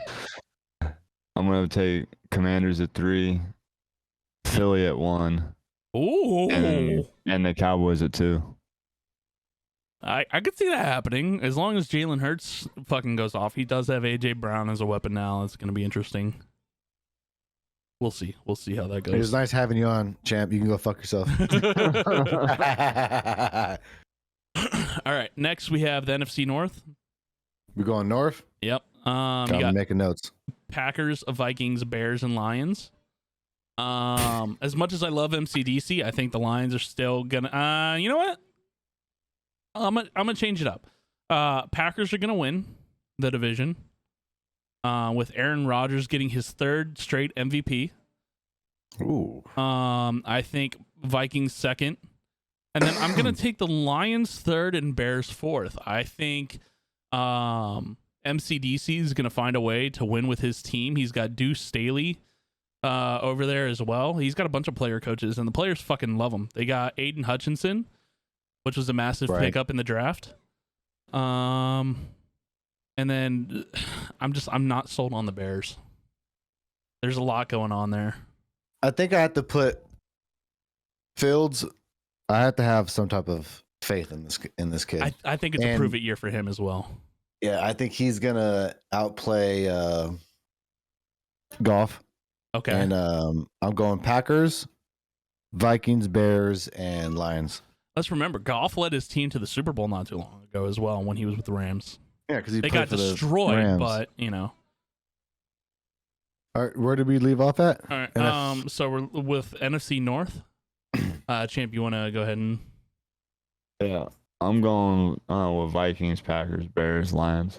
I'm going to take Commanders at 3, Philly at 1, Ooh. and the Cowboys at 2. I could see that happening as long as Jalen Hurts fucking goes off. He does have AJ Brown as a weapon now. It's going to be interesting. We'll see. We'll see how that goes. It was nice having you on, champ. You can go fuck yourself. All right. Next, we have the NFC North. We're going north. Yep. You I'm got making notes. Packers, Vikings, Bears, and Lions. As much as I love MCDC, I think the Lions are still gonna. You know what? I'm gonna change it up. Packers are gonna win the division. With Aaron Rodgers getting his 3rd straight MVP. Ooh. I think Vikings second, And then I'm gonna take the Lions third and Bears fourth. I think MCDC is gonna find a way to win with his team. He's got Deuce Staley over there as well. He's got a bunch of player coaches, and the players fucking love him. They got Aiden Hutchinson, which was a massive pickup in the draft. And then I'm not sold on the Bears. There's a lot going on there. I think I have to put Fields. I have to have some type of faith in this kid. I think it's a prove it year for him as well. Yeah, I think he's gonna outplay Goff. Okay. And I'm going Packers, Vikings, Bears, and Lions. Let's remember, Goff led his team to the Super Bowl not too long ago as well when he was with the Rams. Yeah, because they got destroyed, but you know. All right, where did we leave off at? All right. So we're with NFC North. Champ, you want to go ahead and? Yeah, I'm going with Vikings, Packers, Bears, Lions.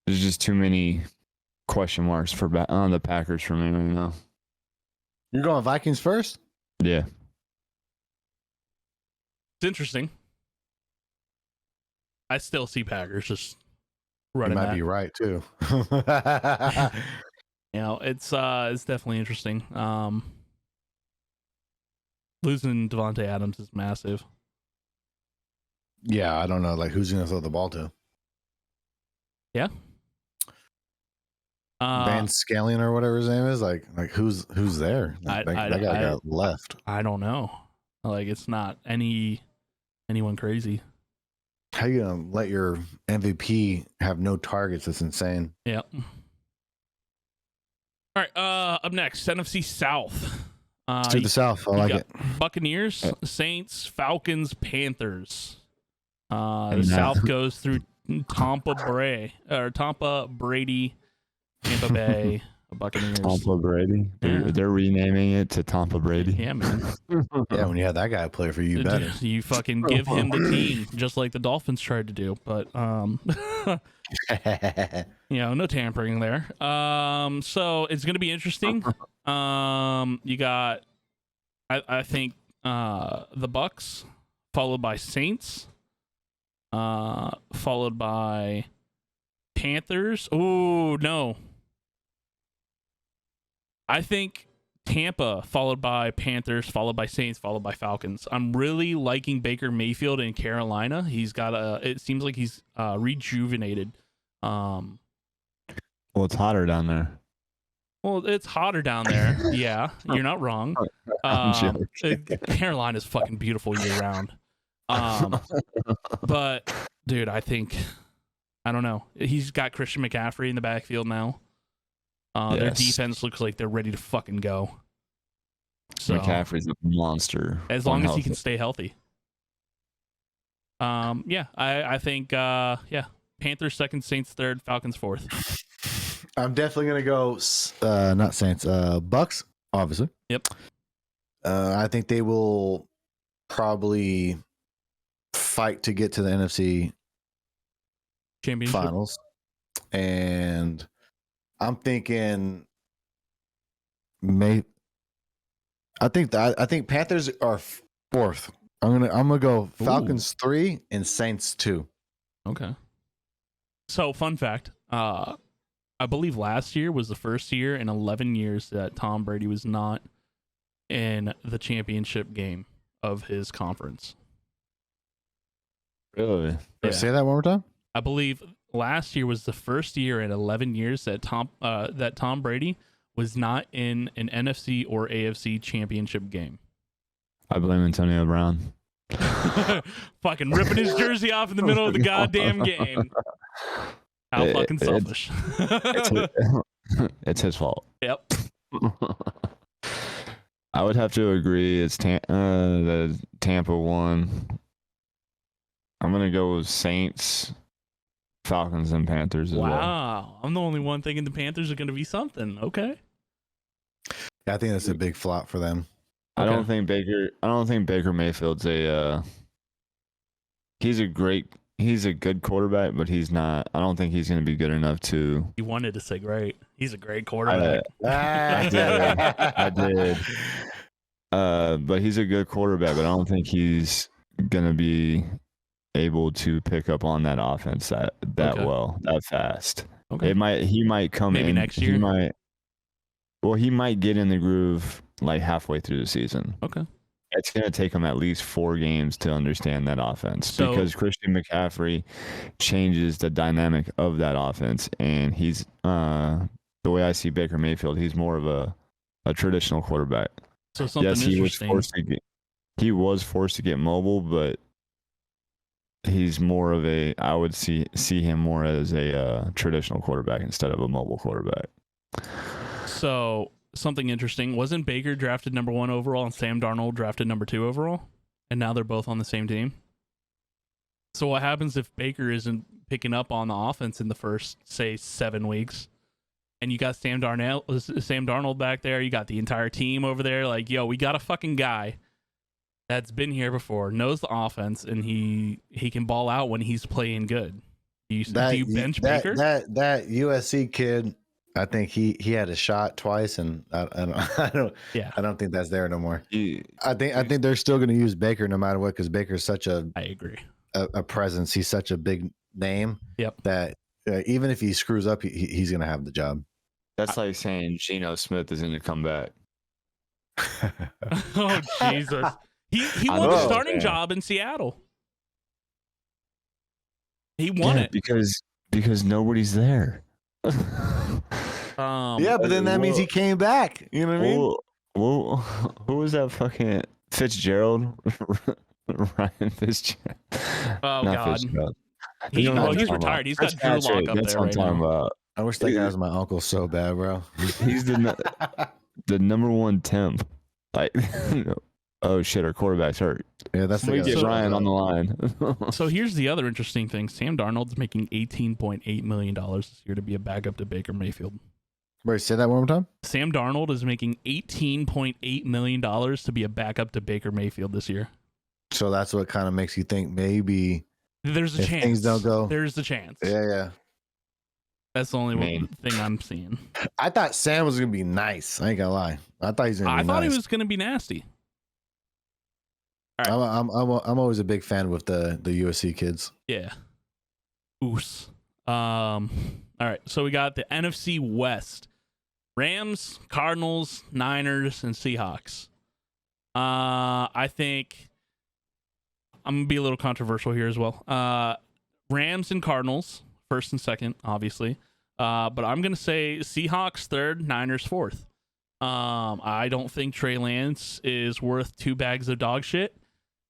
There's just too many question marks on the Packers for me right now. You're going Vikings first? Yeah. It's interesting. I still see Packers just running. You might be right too. You know, it's definitely interesting. Losing Devontae Adams is massive. Yeah, I don't know, like who's gonna throw the ball to? Yeah. Van Scallion or whatever his name is, like who's there? That guy got left. I don't know. Like it's not anyone crazy. How you gonna let your MVP have no targets? That's insane. Yeah. All right. Up next, NFC South. To the South, I like it. Buccaneers, Saints, Falcons, Panthers. The South goes through Tampa, Brady, Tampa Bay, Buccaneers. Tampa Brady. They're renaming it to Tampa Brady. Yeah, man. Yeah, when you have that guy play for you, better. You fucking give him the team, just like the Dolphins tried to do. But you know, no tampering there. So it's gonna be interesting. You got, I think, the Bucks, followed by Saints, followed by Panthers. Oh no. I think Tampa, followed by Panthers, followed by Saints, followed by Falcons. I'm really liking Baker Mayfield in Carolina. He's got it seems like he's rejuvenated. Well, it's hotter down there. Well, it's hotter down there. Yeah, you're not wrong. Carolina's fucking beautiful year round. But dude, I don't know. He's got Christian McCaffrey in the backfield now. Yes. Their defense looks like they're ready to fucking go. So McCaffrey's a monster. As long as he can stay healthy. Yeah, I think Panthers second, Saints third, Falcons fourth. I'm definitely gonna go not Saints, Bucks, obviously. Yep. I think they will probably fight to get to the NFC Championship finals. And I'm thinking I think Panthers are fourth. I'm gonna go Falcons 3 and Saints 2. Okay. So fun fact, I believe last year was the first year in 11 years that Tom Brady was not in the championship game of his conference. Really? Yeah. Say that one more time. I believe last year was the first year in 11 years that Tom Brady was not in an NFC or AFC championship game. I blame Antonio Brown. Fucking ripping his jersey off in the middle of the goddamn game. How fucking selfish. It's his fault. Yep. I would have to agree. It's the Tampa one. I'm going to go with Saints, Falcons, and Panthers as well. Wow. I'm the only one thinking the Panthers are going to be something. Okay. Yeah, I think that's a big flop for them. I don't think Baker Mayfield's he's he's a good quarterback, but he's not. I don't think he's going to be good enough to. You wanted to say great. He's a great quarterback. I did. But he's a good quarterback, but I don't think he's going to be able to pick up on that offense that Okay. well, that fast. Okay. He might come Maybe in next year? He might get in the groove like halfway through the season. Okay. It's going to take him at least 4 games to understand that offense because Christian McCaffrey changes the dynamic of that offense, and he's the way I see Baker Mayfield, he's more of a traditional quarterback. So something yes, interesting. He was forced to get mobile, but he's more of a. I would see him more as a traditional quarterback instead of a mobile quarterback. So something interesting. Wasn't Baker drafted number 1 overall and Sam Darnold drafted number 2 overall? And now they're both on the same team. So what happens if Baker isn't picking up on the offense in the first, say, 7 weeks? And you got Sam Darnold back there. You got the entire team over there. Like, yo, we got a fucking guy that's been here before, knows the offense, and he can ball out when he's playing good. Do you bench Baker? That USC kid, I think he had a shot twice, and I don't think that's there no more. I think they're still going to use Baker no matter what because Baker's such I agree. A presence. He's such a big name. Yep. That even if he screws up, he's going to have the job. That's like saying Geno Smith is going to come back. Oh Jesus! He won the starting job in Seattle. He won it because nobody's there. Yeah, but then that means he came back. You know what I mean? Well, who was that fucking Fitzgerald? Ryan Fitzgerald. Oh Not God. Fitzgerald. He's retired. He's got Drew Lock up That's there what I'm right talking now. about. I wish that guy was my uncle so bad, bro. He's the number 1 temp. Like, oh shit, our quarterback's hurt. Yeah, that's the We guy. get Ryan on the line. So here's the other interesting thing: Sam Darnold's making $18.8 million this year to be a backup to Baker Mayfield. Wait, say that one more time. Sam Darnold is making $18.8 million to be a backup to Baker Mayfield this year. So that's what kind of makes you think maybe there's a if chance. things don't go. There's a chance. Yeah. That's the only thing I'm seeing. I thought Sam was gonna be nice. I ain't gonna lie. I thought he's gonna. I thought he was gonna be nasty. All right. I'm always a big fan with the USC kids. Yeah. Oos. All right. So we got the NFC West: Rams, Cardinals, Niners, and Seahawks. I think I'm gonna be a little controversial here as well. Rams and Cardinals, first and second, obviously. But I'm gonna say Seahawks third, Niners fourth. I don't think Trey Lance is worth 2 bags of dog shit.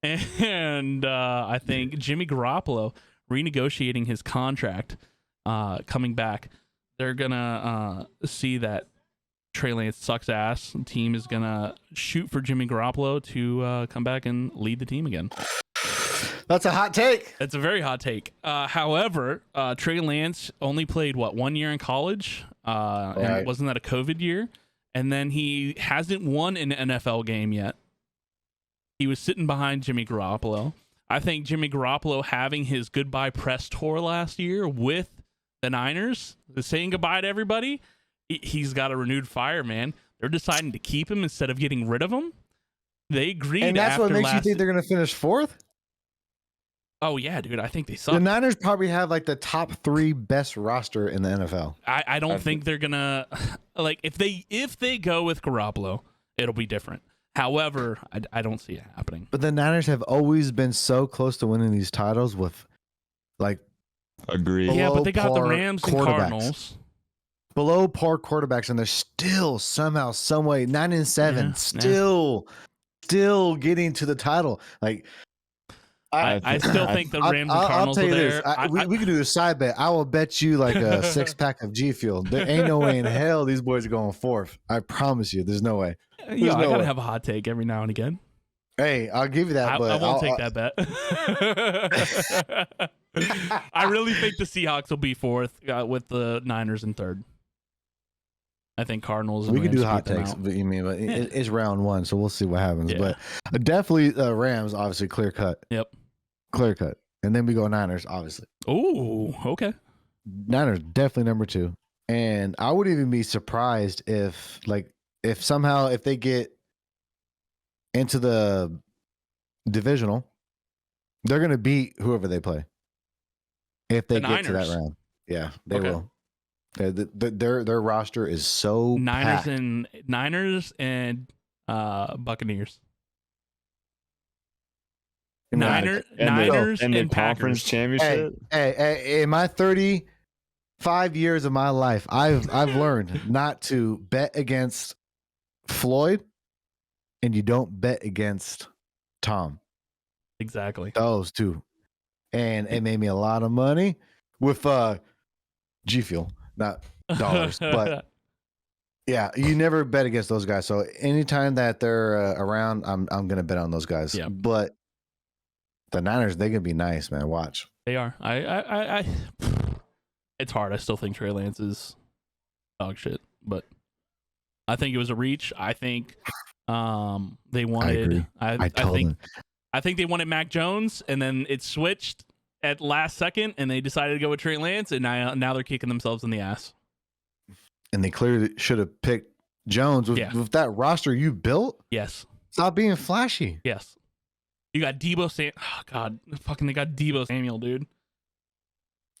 And I think Jimmy Garoppolo renegotiating his contract, coming back, they're gonna see that Trey Lance sucks ass. The team is gonna shoot for Jimmy Garoppolo to come back and lead the team again. That's a hot take. It's a very hot take. However, Trey Lance only played 1 year in college, and wasn't that a COVID year? And then he hasn't won an NFL game yet. He was sitting behind Jimmy Garoppolo. I think Jimmy Garoppolo having his goodbye press tour last year with the Niners, saying goodbye to everybody, he's got a renewed fire, man. They're deciding to keep him instead of getting rid of him. They agreed. And that's what makes you think they're going to finish fourth? Oh, yeah, dude. I think they suck. The Niners probably have like the top 3 best roster in the NFL. I don't think they're going to, like, if they go with Garoppolo, it'll be different. However, I don't see it happening. But the Niners have always been so close to winning these titles with, like, agree. Yeah, but they got the Rams and Cardinals. Below par quarterbacks, and they're still somehow, some way, 9-7, still getting to the title. Like, I still think the Rams and Cardinals I'll tell you are there. this. We can do a side bet. I will bet you like a 6-pack of G Fuel. There ain't no way in hell these boys are going fourth. I promise you. There's no way. Yeah, I gotta have a hot take every now and again. Hey, I'll give you that. I won't take that bet. I really think the Seahawks will be fourth with the Niners in third. I think Cardinals. And we can Rams do hot beat them takes, out. but it's round 1, so we'll see what happens. Yeah. But definitely Rams, obviously clear cut. Yep. Clear cut. and then we go Niners, obviously. Oh, okay. Niners definitely number 2. And I would even be surprised if somehow if they get into the divisional, they're going to beat whoever they play. If they The get to that Niners. round. Yeah, they Okay. will. Their roster is so packed. Niners and Buccaneers. And Niners and the and conference Packers. championship. Hey, in my 35 years of my life, I've learned not to bet against Floyd, and you don't bet against Tom. Exactly. Those two. And it made me a lot of money with G Fuel, not dollars. But yeah, you never bet against those guys. So anytime that they're around, I'm gonna bet on those guys. Yeah. But the Niners, they're gonna be nice, man. Watch. They are. I it's hard. I still think Trey Lance is dog shit, but I think it was a reach. I think they wanted. I think they wanted Mac Jones, and then it switched at last second, and they decided to go with Trey Lance, and now they're kicking themselves in the ass. And they clearly should have picked Jones with that roster you built. Yes. Stop being flashy. Yes. You got Debo they got Debo Samuel, dude.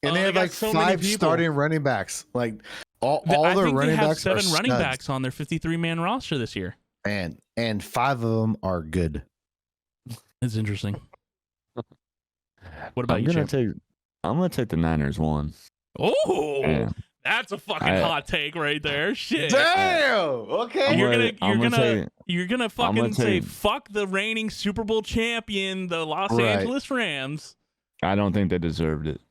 And they have got like so many 5 people. starting running backs. Like all I their think running they have backs 7 are running studs. backs on their 53-man roster this year. And 5 of them are good. It's interesting. What about I'm you, gonna Champ? take the Niners 1. Oh, Yeah. that's a fucking hot take right there. Shit. Damn. Okay. You're gonna fucking say take- fuck the reigning Super Bowl champion, the Los Right. Angeles Rams. I don't think they deserved it.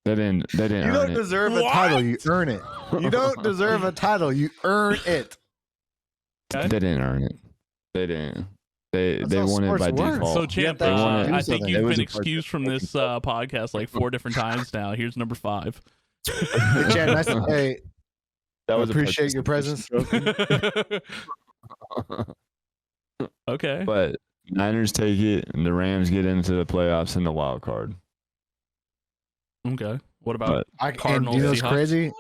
They didn't You earn don't it. deserve a What? title. You earn it. You don't deserve a title. You earn it. They didn't earn it. They didn't. They That's how won it by sports work. default. So, Champ, You have to wanna- I do think something. you've It was been a excused from this podcast like 4 different times now. Here's number 5. Hey, Chad, nice to, hey, That was a appreciate your presence. participation Okay. But Niners take it, and the Rams get into the playoffs in the wild card. Okay. What about But Cardinals, And you know what's Seahawks? crazy?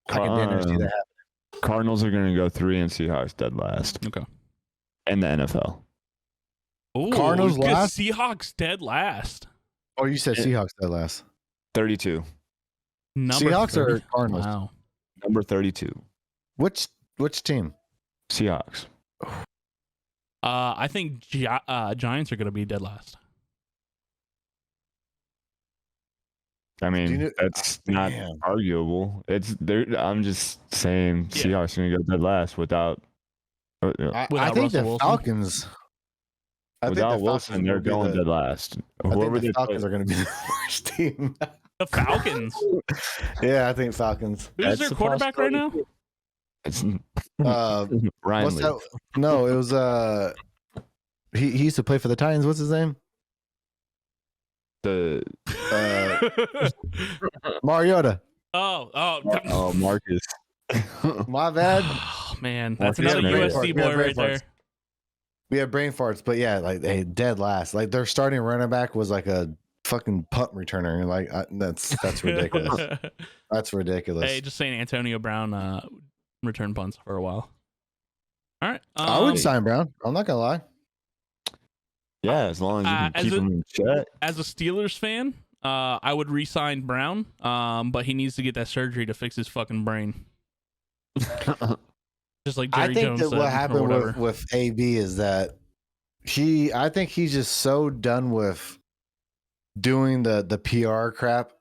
I can damn near see that happen. Cardinals are going to go 3 and Seahawks dead last Okay. in the NFL. Ooh, Cardinals good. last? Seahawks dead last. Oh, you said Yeah. Seahawks that last. 32. Number Seahawks 30. or Cardinals? Wow. Number 32. Which team? Seahawks. I think Giants are going to be dead last. I Do you mean, know- that's not Damn. arguable. I'm just saying Yeah. Seahawks are going to go dead last without. I Without think Russell the Wilson? Falcons. I think the Without Falcons Wilson, they're will be going the- dead last. I think Whoever the they Falcons play, are going to be the worst team. The Falcons. Yeah, I think Falcons. Who's That's their a quarterback right now? it's Uh, Ryan what's Leaf. that? No, it was he used to play for the Titans. What's his name? The Mariota. oh, Marcus. My bad. Oh, man, that's Marcus another Mariota. USC We boy have brain right there. farts. We have brain farts, but yeah, like they dead last. Like their starting running back was like a fucking punt returner. Like that's ridiculous. That's ridiculous. Hey, just saying Antonio Brown return punts for a while. All right. I would sign Brown. I'm not gonna lie. Yeah, as long as you can as keep a- him in check. As a Steelers fan, I would re-sign Brown, but he needs to get that surgery to fix his fucking brain. Just like Jerry I think Jones that said, what or happened whatever. with AB is that I think he's just so done with doing the PR crap,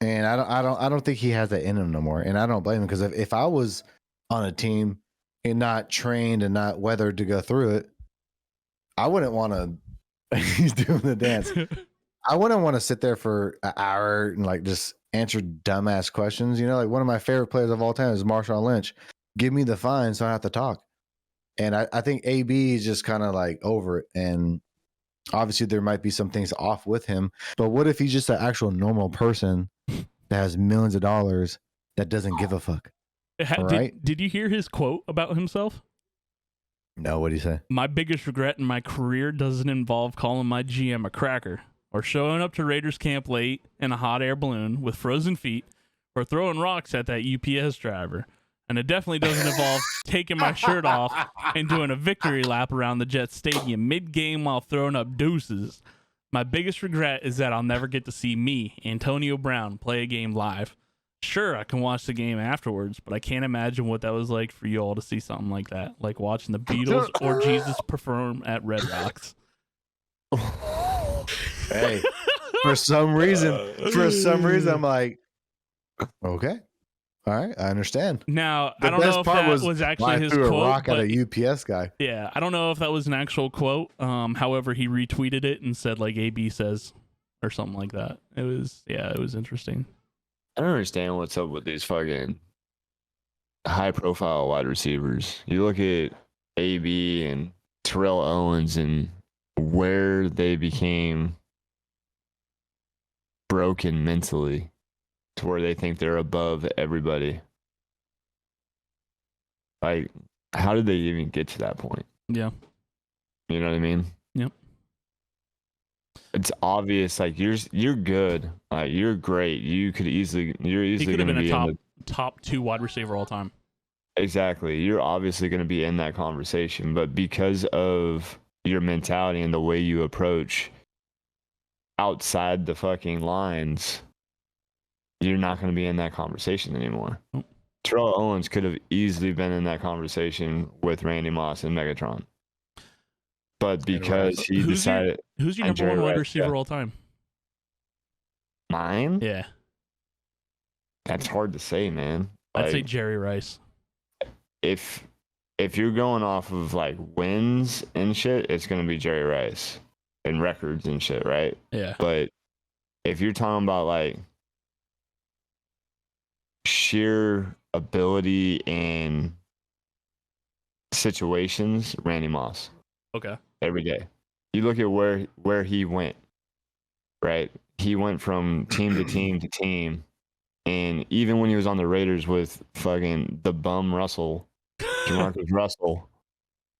and I don't think he has that in him no more. And I don't blame him, because if I was on a team and not trained and not weathered to go through it, I wouldn't want to. He's doing the dance. I wouldn't want to sit there for an hour and like just answer dumbass questions. You know, like one of my favorite players of all time is Marshawn Lynch. Give me the fine so I don't have to talk. And I think AB is just kind of like over it. And obviously there might be some things off with him. But what if he's just an actual normal person that has millions of dollars that doesn't give a fuck? Right? Did you hear his quote about himself? No, what do you say? My biggest regret in my career doesn't involve calling my GM a cracker, or showing up to Raiders camp late in a hot air balloon with frozen feet, or throwing rocks at that UPS driver. And it definitely doesn't involve taking my shirt off and doing a victory lap around the Jets stadium mid-game while throwing up deuces. My biggest regret is that I'll never get to see me, Antonio Brown, play a game live. Sure, I can watch the game afterwards, but I can't imagine what that was like for you all to see something like that, like watching the Beatles or Jesus perform at Red Rocks. Hey, for some reason, I'm like, okay, all right, I understand. Now, I don't know if that was actually his threw quote. a rock but at a UPS guy. yeah, I don't know if that was an actual quote. However, he retweeted it and said like AB says or something like that. It was interesting. I don't understand what's up with these fucking high-profile wide receivers. You look at AB and Terrell Owens and where they became broken mentally to where they think they're above everybody. Like, how did they even get to that point? Yeah. You know what I mean? Yep. It's obvious, like you're good, like you're great. You're easily He could have going to been be a in top 2 wide receiver all time. exactly. You're obviously going to be in that conversation, but because of your mentality and the way you approach outside the fucking lines, you're not going to be in that conversation anymore. Nope. Terrell Owens could have easily been in that conversation with Randy Moss and Megatron. But because he decided... Who's your number 1 wide receiver all time? Mine? Yeah. That's hard to say, man. I'd say Jerry Rice. If you're going off of like wins and shit, it's going to be Jerry Rice and records and shit, right? Yeah. But if you're talking about like sheer ability and situations, Randy Moss. Okay. Every day. You look at where he went, right? He went from team to team to team. And even when he was on the Raiders with fucking the bum Russell, Jamarcus Russell,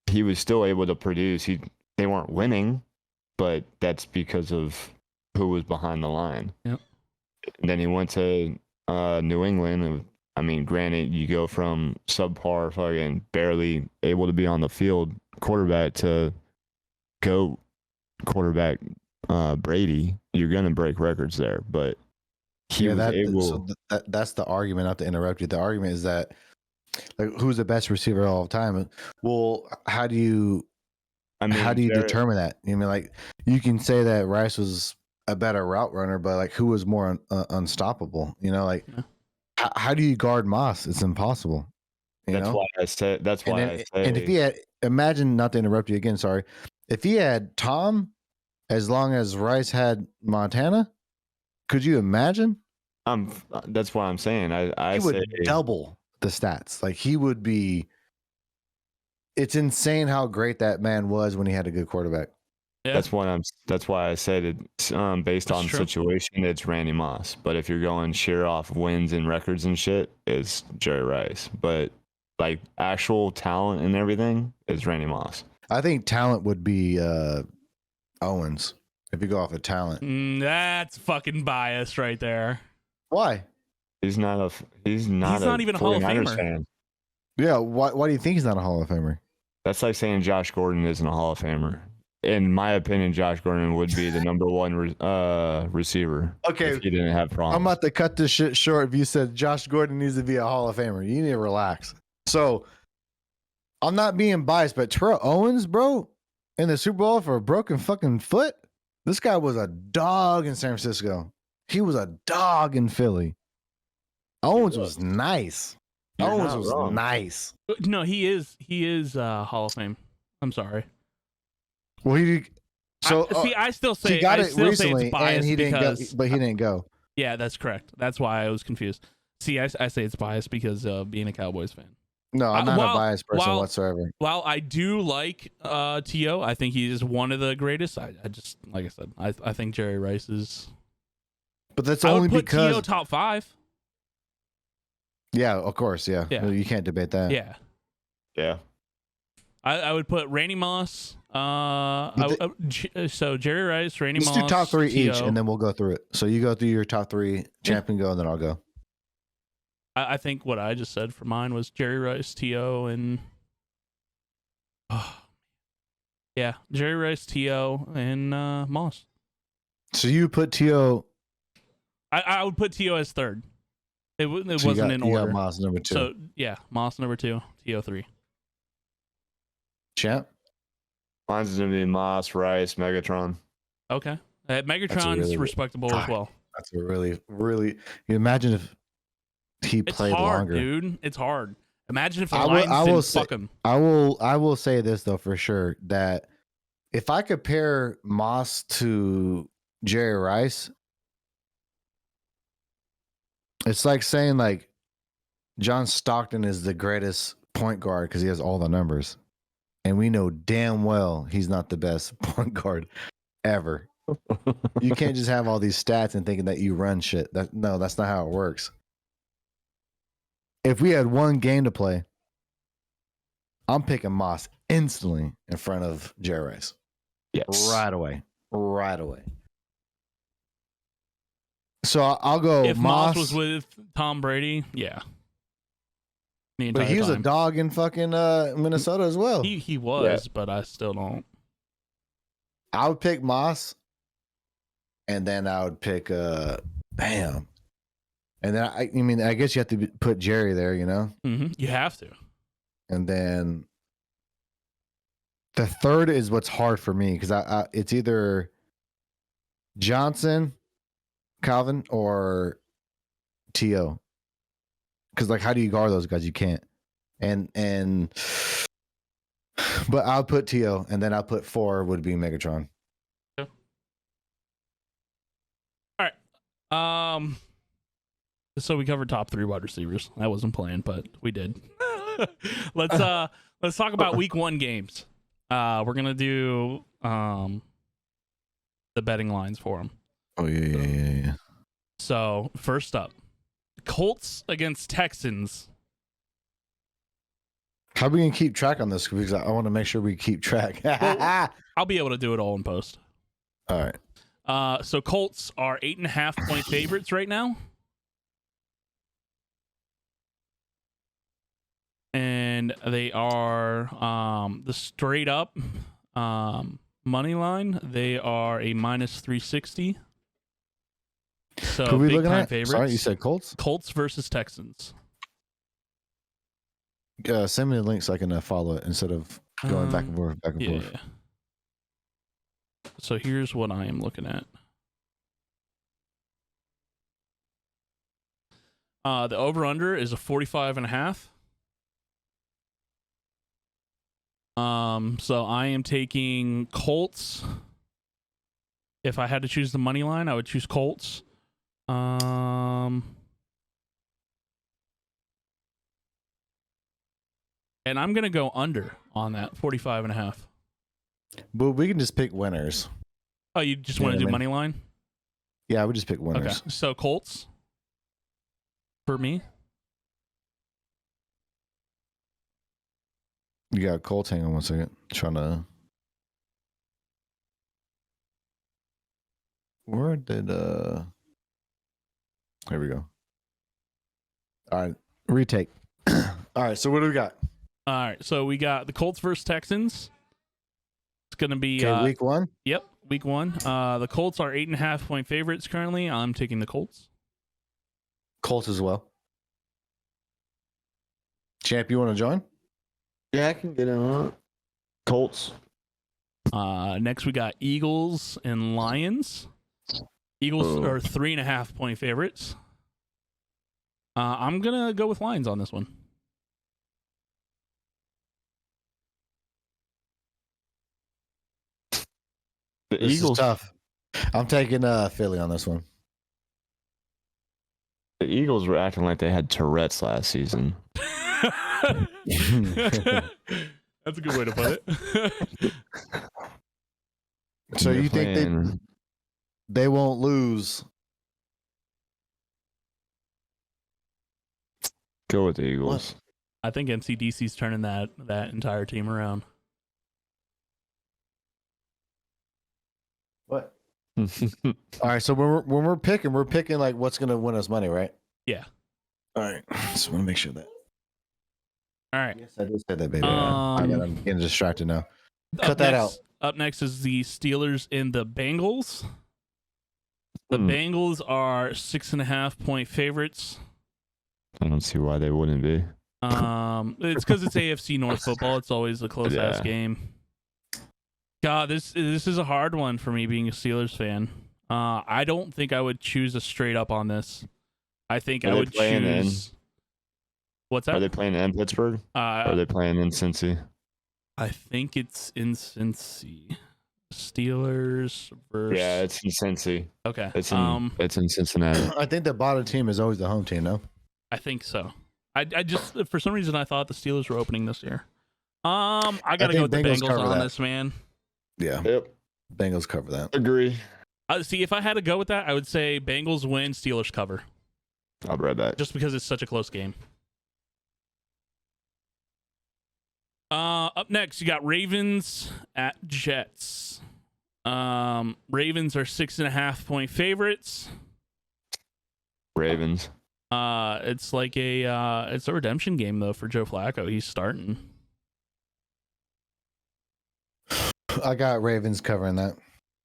he was still able to produce. They weren't winning, but that's because of who was behind the line. Yep. And then he went to New England. And, I mean, granted, you go from subpar, fucking barely able to be on the field quarterback to go quarterback Brady. You're gonna break records there, but he was able. So that's the argument. Not to interrupt you. The argument is that like who's the best receiver of all time? Well, how do you determine that? You mean like you can say that Rice was a better route runner, but like who was more unstoppable? You know, like how do you guard Moss? It's impossible. That's why I said. That's why I say. And if he had, imagine, not to interrupt you again, sorry. If he had Tom, as long as Rice had Montana, could you imagine? That's why I'm saying. I he would double the stats. Like he would be. It's insane how great that man was when he had a good quarterback. Yeah. That's why I said it. Based on situation, it's Randy Moss. But if you're going sheer off wins and records and shit, it's Jerry Rice. But like actual talent and everything is Randy Moss. I think talent would be Owens if you go off of talent. That's fucking biased right there. Why? He's not even a Hall of Famer. Fan. Yeah, why do you think he's not a Hall of Famer? That's like saying Josh Gordon isn't a Hall of Famer. In my opinion, Josh Gordon would be the number 1 receiver. Okay, if he didn't have problems. I'm about to cut this shit short. If you said Josh Gordon needs to be a Hall of Famer, you need to relax. So, I'm not being biased, but Terrell Owens, bro, in the Super Bowl for a broken fucking foot, this guy was a dog in San Francisco. He was a dog in Philly. Owens was nice. Owens was nice. No, he is Hall of Fame. I'm sorry. Well, I still say he got I it still recently, say it's biased and he didn't go, but he didn't go. Yeah, that's correct. That's why I was confused. See, I say it's biased because being a Cowboys fan. No, I'm not a biased person whatsoever. While I do like T.O., I think he is one of the greatest. I just, like I said, I think Jerry Rice is. But that's only because T.O. top 5. Yeah, of course, yeah. You can't debate that. Yeah. Yeah. I would put Randy Moss. So Jerry Rice, Randy Let's Moss. do top 3 each, T.O. and then we'll go through it. So you go through your top 3, champion go, and then I'll go. I think what I just said for mine was Jerry Rice, T.O., and yeah, Jerry Rice, T.O., and Moss. So you put T.O. I would put T.O. as third. It So wasn't in you order. got Moss number 2. So yeah, Moss number 2, T.O. 3. Champ. Mine's gonna be Moss, Rice, Megatron. Okay, Megatron's really- respectable as well. That's a really, really. You imagine if he It's played hard, longer. dude. It's hard. Imagine if the I will- Lions I will didn't say- fuck him. I will say this though for sure that if I compare Moss to Jerry Rice, it's like saying like John Stockton is the greatest point guard because he has all the numbers, and we know damn well he's not the best point guard ever. You can't just have all these stats and thinking that you run shit. That's not how it works. If we had one game to play, I'm picking Moss instantly in front of Jerry Rice. Yes. Right away. So I'll go If Moss. Moss was with Tom Brady, yeah. The But entire he was a time. dog in fucking Minnesota as well. He was, but I still don't. I would pick Moss, and then I would pick Bam. And then I mean, I guess you have to put Jerry there, you know? You have to. And then the third is what's hard for me because it's either Johnson, Calvin, or T.O. Because like, how do you guard those guys? You can't. But I'll put T.O. and then I'll put 4 would be Megatron. So we covered top 3 wide receivers. I wasn't playing, but we did. Let's talk about week 1 games. We're gonna do the betting lines for them. Oh yeah. So first up, Colts against Texans. How are we gonna keep track on this? Because I want to make sure we keep track. I'll be able to do it all in post. All right. So Colts are 8.5 point favorites right now. And they are the straight up money line. They are a minus 360. So Who are we big looking time at? favorites. Sorry, you said Colts? Colts versus Texans. Send me the link so I can follow it instead of going back and forth. Yeah. So here's what I am looking at. The over-under is a 45.5. So I am taking Colts. If I had to choose the money line, I would choose Colts. And I'm gonna go under on that 45.5. But we can just pick winners. Oh, you just want to do money line? Yeah, we just pick winners. Okay. So Colts for me. You got Colts. Hang on one second. Trying to. Where did Here we go. All right, retake. All right, so what do we got? All right. So we got the Colts versus Texans. It's gonna be Okay, week 1. Yep, week 1. The Colts are 8.5 point favorites currently. I'm taking the Colts. Colts as well. Champ, you want to join? Yeah, I can get on. Colts. Next we got Eagles and Lions. Eagles are 3.5 point favorites. I'm gonna go with Lions on this one. The This Eagles. is tough. I'm taking Philly on this one. The Eagles were acting like they had Tourette's last season. That's a good way to put it. So They're you think playing- they won't lose? Go with the Eagles. I think NCDC's turning that entire team around. All right, so when we're picking like what's gonna win us money, right? Yeah. All right, just want to make sure that. All right. Yes, I did say that, baby. I'm getting distracted now. Cut that out. Up next is the Steelers and the Bengals. The Bengals are 6.5-point favorites. I don't see why they wouldn't be. It's because it's AFC North football. It's always a close ass game. God, this is a hard one for me being a Steelers fan. I don't think I would choose a straight up on this. I think I would choose. What's that? Are they playing in Pittsburgh? Or are they playing in Cincy? I think it's in Cincy. Steelers versus. Yeah, it's in Cincy. Okay. It's in Cincinnati. I think the bottom team is always the home team, no? I think so. I just for some reason I thought the Steelers were opening this year. I gotta go with the Bengals on this, man. Yeah. Yep. Bengals cover that. Agree. See, if I had to go with that, I would say Bengals win, Steelers cover. I'll be right back. Just because it's such a close game. Up next, you got Ravens at Jets. Ravens are 6.5-point favorites. Ravens. It's like it's a redemption game though for Joe Flacco. He's starting. I got Ravens covering that.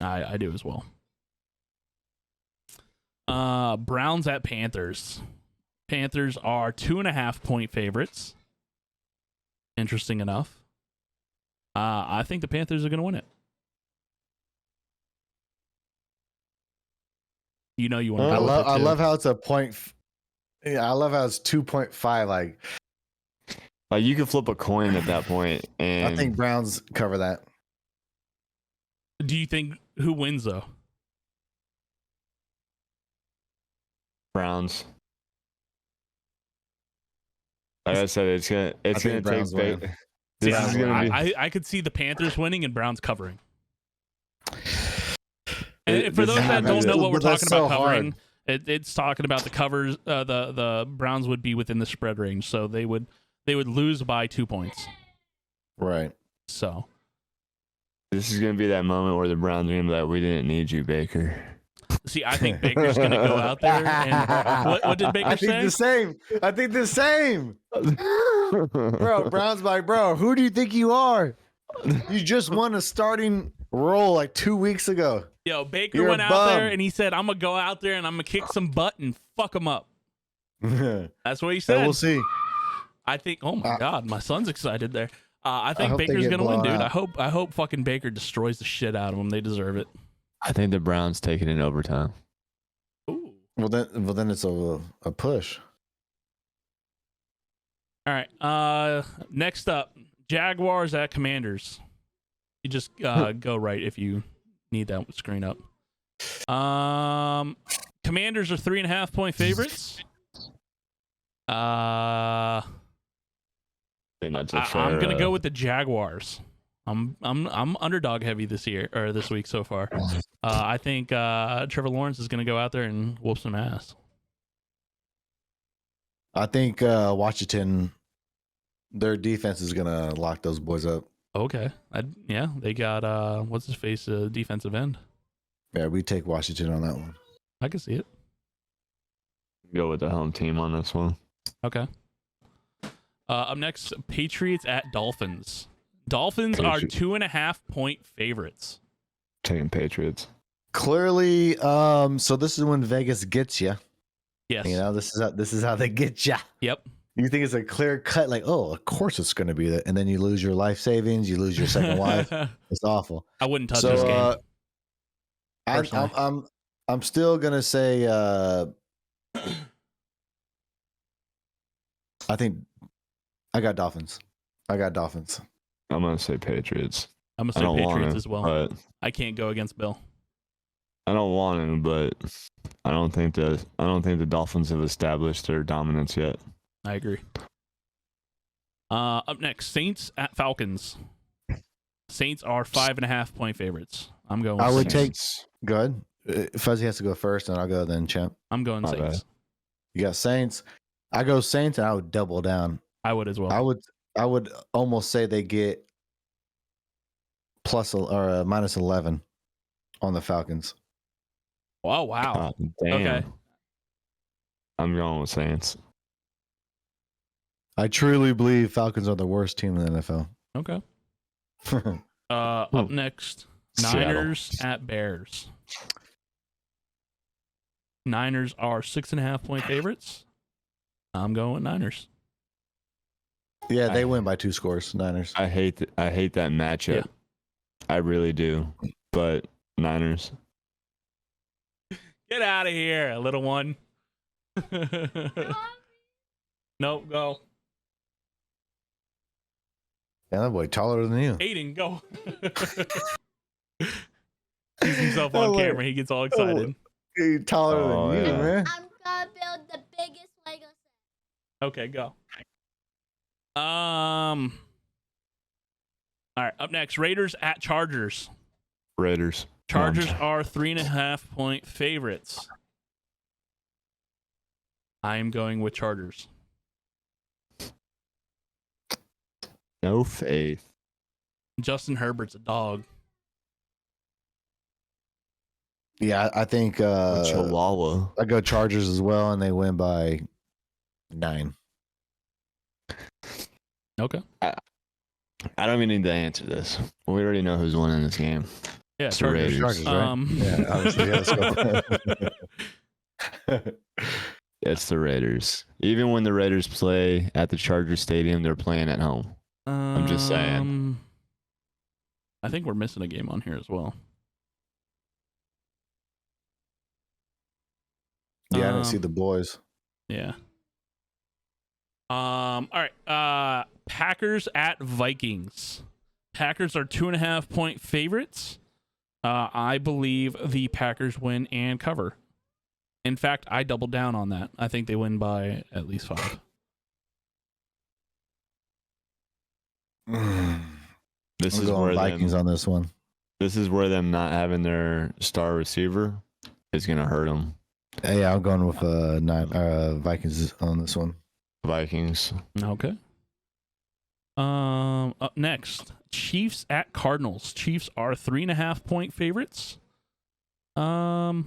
I do as well. Browns at Panthers. Panthers are 2.5-point favorites. Interesting enough. I think the Panthers are going to win it. You know you want to. I love how it's a point. Yeah, I love how it's 2.5. Like you could flip a coin at that point, and I think Browns cover that. Do you think who wins though? Browns. Like I said, it's gonna take big. This is gonna be. I could see the Panthers winning and Browns covering. And for those that don't know what we're talking about covering, it's talking about the covers. The Browns would be within the spread range, so they would lose by 2 points. Right. So this is gonna be that moment where the Browns are gonna be like, "We didn't need you, Baker." See, I think Baker's gonna go out there and what did Baker say? I think the same. Bro, Browns like, bro, who do you think you are? You just won a starting role like 2 weeks ago. Yo, Baker went out there and he said, I'm going to go out there and I'm going to kick some butt and fuck him up. That's what he said. Yeah, we'll see. I think, oh my God, my son's excited there. I think Baker's going to win, dude. I hope fucking Baker destroys the shit out of them. They deserve it. I think the Browns take it in overtime. Ooh. Well, then it's a push. All right. Next up, Jaguars at Commanders. You just go right if you need that screen up. Commanders are 3.5-point favorites. I'm gonna go with the Jaguars. I'm underdog heavy this week so far. I think Trevor Lawrence is gonna go out there and whoop some ass. I think Washington, their defense is gonna lock those boys up. Okay. Yeah, they got what's his face, defensive end. Yeah, we take Washington on that one. I can see it. Go with the home team on this one. Okay. Up next, Patriots at Dolphins. Dolphins are 2.5-point favorites. Taking Patriots. Clearly, so this is when Vegas gets you. Yes. You know, this is how they get you. Yep. You think it's a clear cut, like, oh, of course it's going to be that, and then you lose your life savings, you lose your second wife. It's awful. I wouldn't touch this game. I'm still gonna say. I think I got Dolphins. I'm gonna say Patriots. I'm gonna say Patriots as well. I can't go against Bill. I don't want to, but I don't think the Dolphins have established their dominance yet. I agree. Up next, Saints at Falcons. Saints are 5.5-point favorites. I'm going. I would Saints. take. Good. Fuzzy has to go first, and I'll go then. Champ. I'm going Saints. Bad. You got Saints. I go Saints, and I would double down. I would as well. I would almost say they get plus or minus 11 on the Falcons. Oh, wow. Damn. Okay. I'm going with Saints. I truly believe Falcons are the worst team in the NFL. Okay. Up next, Seattle. Niners at Bears. Niners are 6.5-point favorites. I'm going with Niners. Yeah, they win by 2 scores. Niners. I hate that matchup. Yeah. I really do. But Niners. Get out of here, little one. Nope, go. Yeah, that boy taller than you. Aiden, go. Sees himself on camera. He gets all excited. He's taller than you, yeah. man. I'm gonna build the biggest Lego set. Okay, go. All right, up next, Raiders at Chargers. Raiders. Chargers are 3.5-point favorites. I am going with Chargers. No faith. Justin Herbert's a dog. Yeah, I think Chihuahua. I go Chargers as well, and they win by 9. Okay. I don't even need to answer this. We already know who's winning this game. Yeah, It's the Chargers. Raiders. Chargers, right? Yeah, obviously. Yeah, let's go. It's the Raiders. Even when the Raiders play at the Chargers Stadium, they're playing at home. I'm just saying. I think we're missing a game on here as well. Yeah, I didn't see the boys. Yeah. All right. Packers at Vikings. Packers are 2.5-point favorites. I believe the Packers win and cover. In fact, I doubled down on that. I think they win by at least 5. This I'm is going where Vikings them, on this one. this is where them not having their star receiver is gonna hurt them. Yeah, I'm going with Vikings on this one. Vikings. Okay. Up next, Chiefs at Cardinals. Chiefs are 3.5-point favorites. I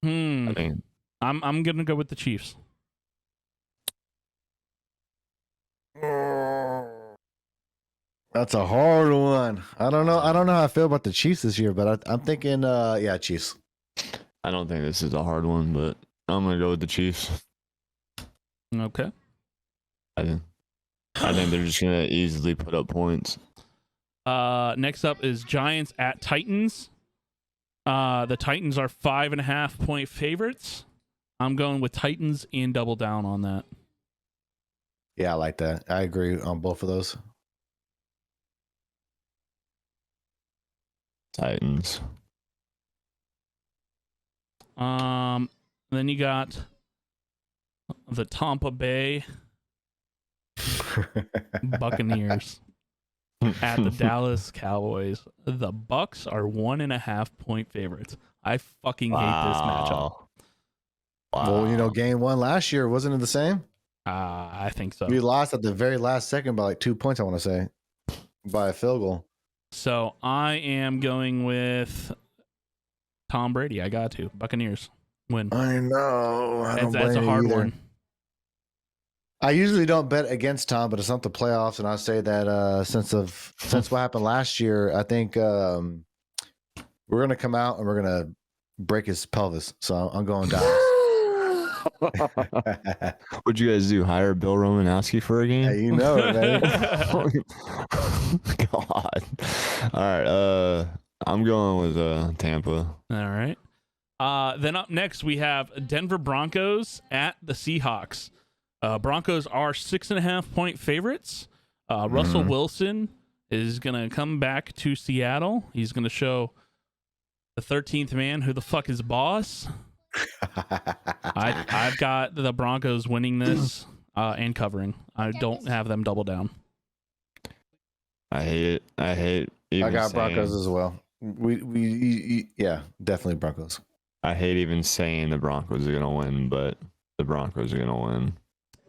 think I'm gonna go with the Chiefs. That's a hard one. I don't know how I feel about the Chiefs this year, but I'm thinking, yeah, Chiefs. I don't think this is a hard one, but I'm gonna go with the Chiefs. Okay. I think they're just gonna easily put up points. Next up is Giants at Titans. The Titans are 5.5-point favorites. I'm going with Titans and double down on that. Yeah, I like that. I agree on both of those. Titans. Then you got the Tampa Bay Buccaneers at the Dallas Cowboys. The Bucks are 1.5-point favorites. I fucking hate this matchup. Well, you know, game 1 last year, wasn't it the same? I think so. We lost at the very last second by like 2 points, I want to say, by a field goal. So I am going with Tom Brady. I got to. Buccaneers win. I know. That's a hard one. I usually don't bet against Tom, but it's not the playoffs, and I say that since what happened last year, I think we're gonna come out and we're gonna break his pelvis. So I'm going Dallas. What'd you guys do? Hire Bill Romanowski for a game? Yeah, you know it, man. God. All right. I'm going with Tampa. All right. Then up next we have Denver Broncos at the Seahawks. Broncos are 6.5-point favorites. Russell Wilson is gonna come back to Seattle. He's gonna show the 13th man who the fuck is boss. I've got the Broncos winning this and covering. I don't have them double down. I hate it. I hate even I got saying, Broncos as well. Yeah, definitely Broncos. I hate even saying the Broncos are going to win, but the Broncos are going to win.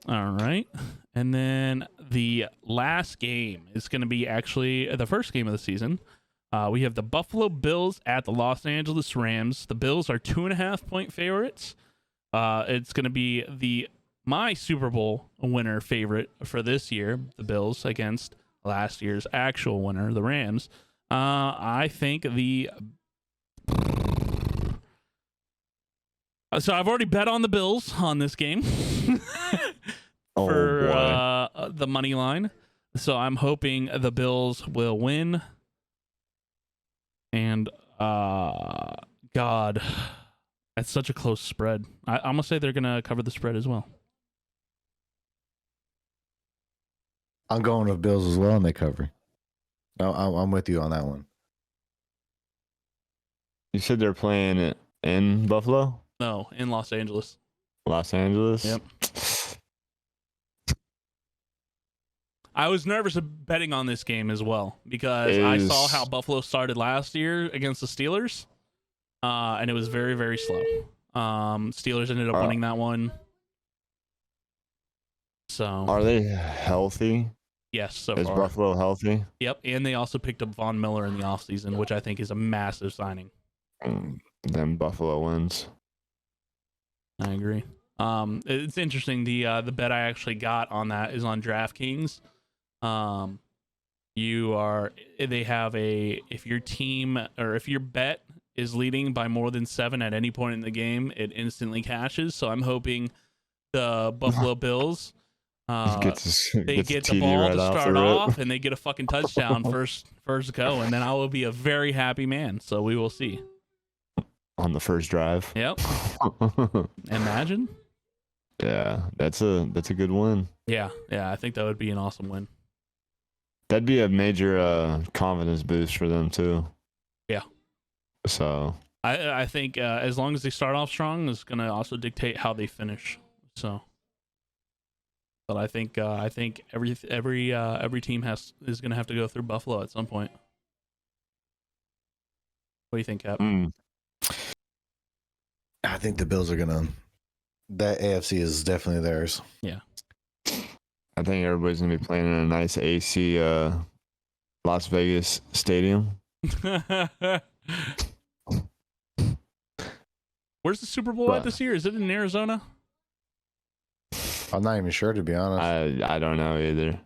All right. And then the last game is going to be actually the first game of the season. We have the Buffalo Bills at the Los Angeles Rams. The Bills are 2.5-point favorites. It's going to be my Super Bowl winner favorite for this year, the Bills, against last year's actual winner, the Rams. I think so I've already bet on the Bills on this game for the money line. So I'm hoping the Bills will win. And God, that's such a close spread. I'm going to say they're going to cover the spread as well. I'm going with Bills as well, and they cover. No, I'm with you on that one. You said they're playing it in Buffalo? No, in Los Angeles. Los Angeles? Yep. I was nervous of betting on this game as well because I saw how Buffalo started last year against the Steelers, and it was very, very slow. Steelers ended up winning that one. So are they healthy? Yes, so Is far. Buffalo healthy? Yep, and they also picked up Von Miller in the offseason, which I think is a massive signing. Then Buffalo wins. I agree. It's interesting. The bet I actually got on that is on DraftKings. If your team or if your bet is leading by more than 7 at any point in the game, it instantly cashes. So I'm hoping the Buffalo Bills get the ball right to off start the rip. off and they get a fucking touchdown first go, and then I will be a very happy man. So we will see. On the first drive. Yep. Imagine. Yeah, that's a good win. Yeah, I think that would be an awesome win. That'd be a major confidence boost for them too. Yeah. So I think as long as they start off strong, it's gonna also dictate how they finish. So, but I think every team is gonna have to go through Buffalo at some point. What do you think, Cap? I think the Bills are gonna. That AFC is definitely theirs. Yeah. I think everybody's gonna be playing in a nice AC Las Vegas stadium. Where's the Super Bowl at this year? Is it in Arizona? I'm not even sure, to be honest. I don't know either.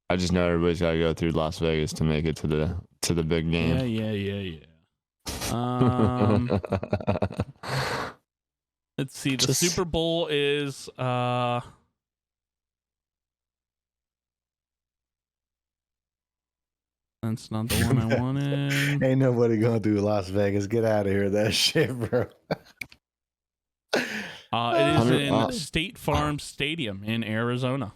I just know everybody's got to go through Las Vegas to make it to the big game. Yeah. Let's see. The Super Bowl is that's not the one I wanted. Ain't nobody going through Las Vegas. Get out of here with that shit, bro. It is in State Farm Stadium in Arizona.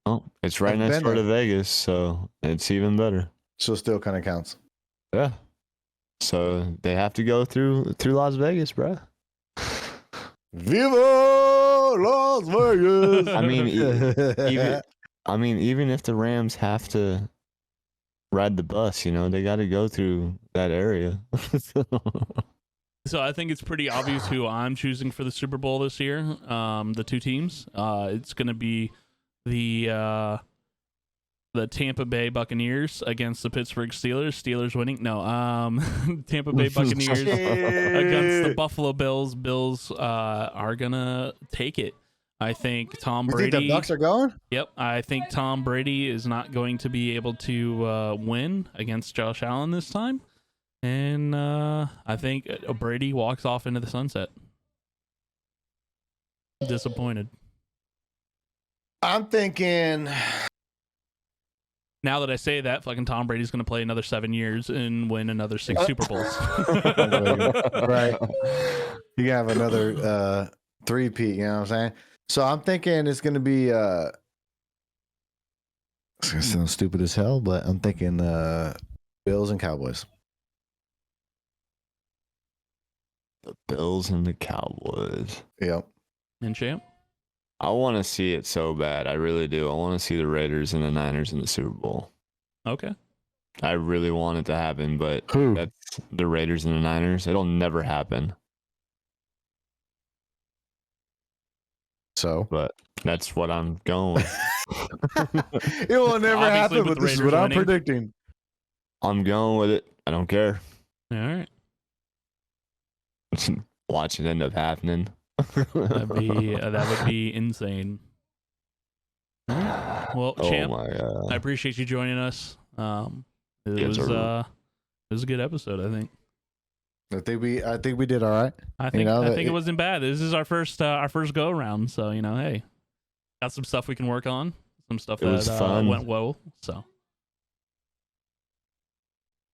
Oh, it's right next door to Vegas, so it's even better. So still kind of counts. Yeah. So they have to go through Las Vegas, bro. Viva Las Vegas! Even if the Rams have to ride the bus, they got to go through that area. So I think it's pretty obvious who I'm choosing for the Super Bowl this year. The two teams. It's going to be the Tampa Bay Buccaneers against the Pittsburgh Steelers. Steelers winning. No, Tampa Bay Buccaneers against the Buffalo Bills. Bills are gonna take it. I think Tom Brady. You think the Bucs are going? Yep, I think Tom Brady is not going to be able to win against Josh Allen this time, and I think Brady walks off into the sunset. Disappointed. I'm thinking. Now that I say that, fucking Tom Brady's going to play another 7 years and win another 6 Super Bowls. Right. You have another 3-peat, you know what I'm saying? So I'm thinking it's going to be, it's going to sound stupid as hell, but I'm thinking Bills and Cowboys. The Bills and the Cowboys. Yep. And Champ? I want to see it so bad. I really do. I want to see the Raiders and the Niners in the Super Bowl. Okay. I really want it to happen, but that's the Raiders and the Niners. It'll never happen. So? But that's what I'm going with. It will never Obviously happen, with but the this is Raiders what I'm winning. predicting. I'm going with it. I don't care. All right. Watch it end up happening. That would be insane. All right. Well, Oh champ, my god. I appreciate you joining us. It Yes, was sir. it was a good episode, I think. I think we did all right. I think know, it wasn't bad. This is our first go around, so hey, got some stuff we can work on. Some stuff It was that fun. went well. So,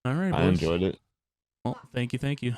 all right, I boys. enjoyed it. Well, thank you.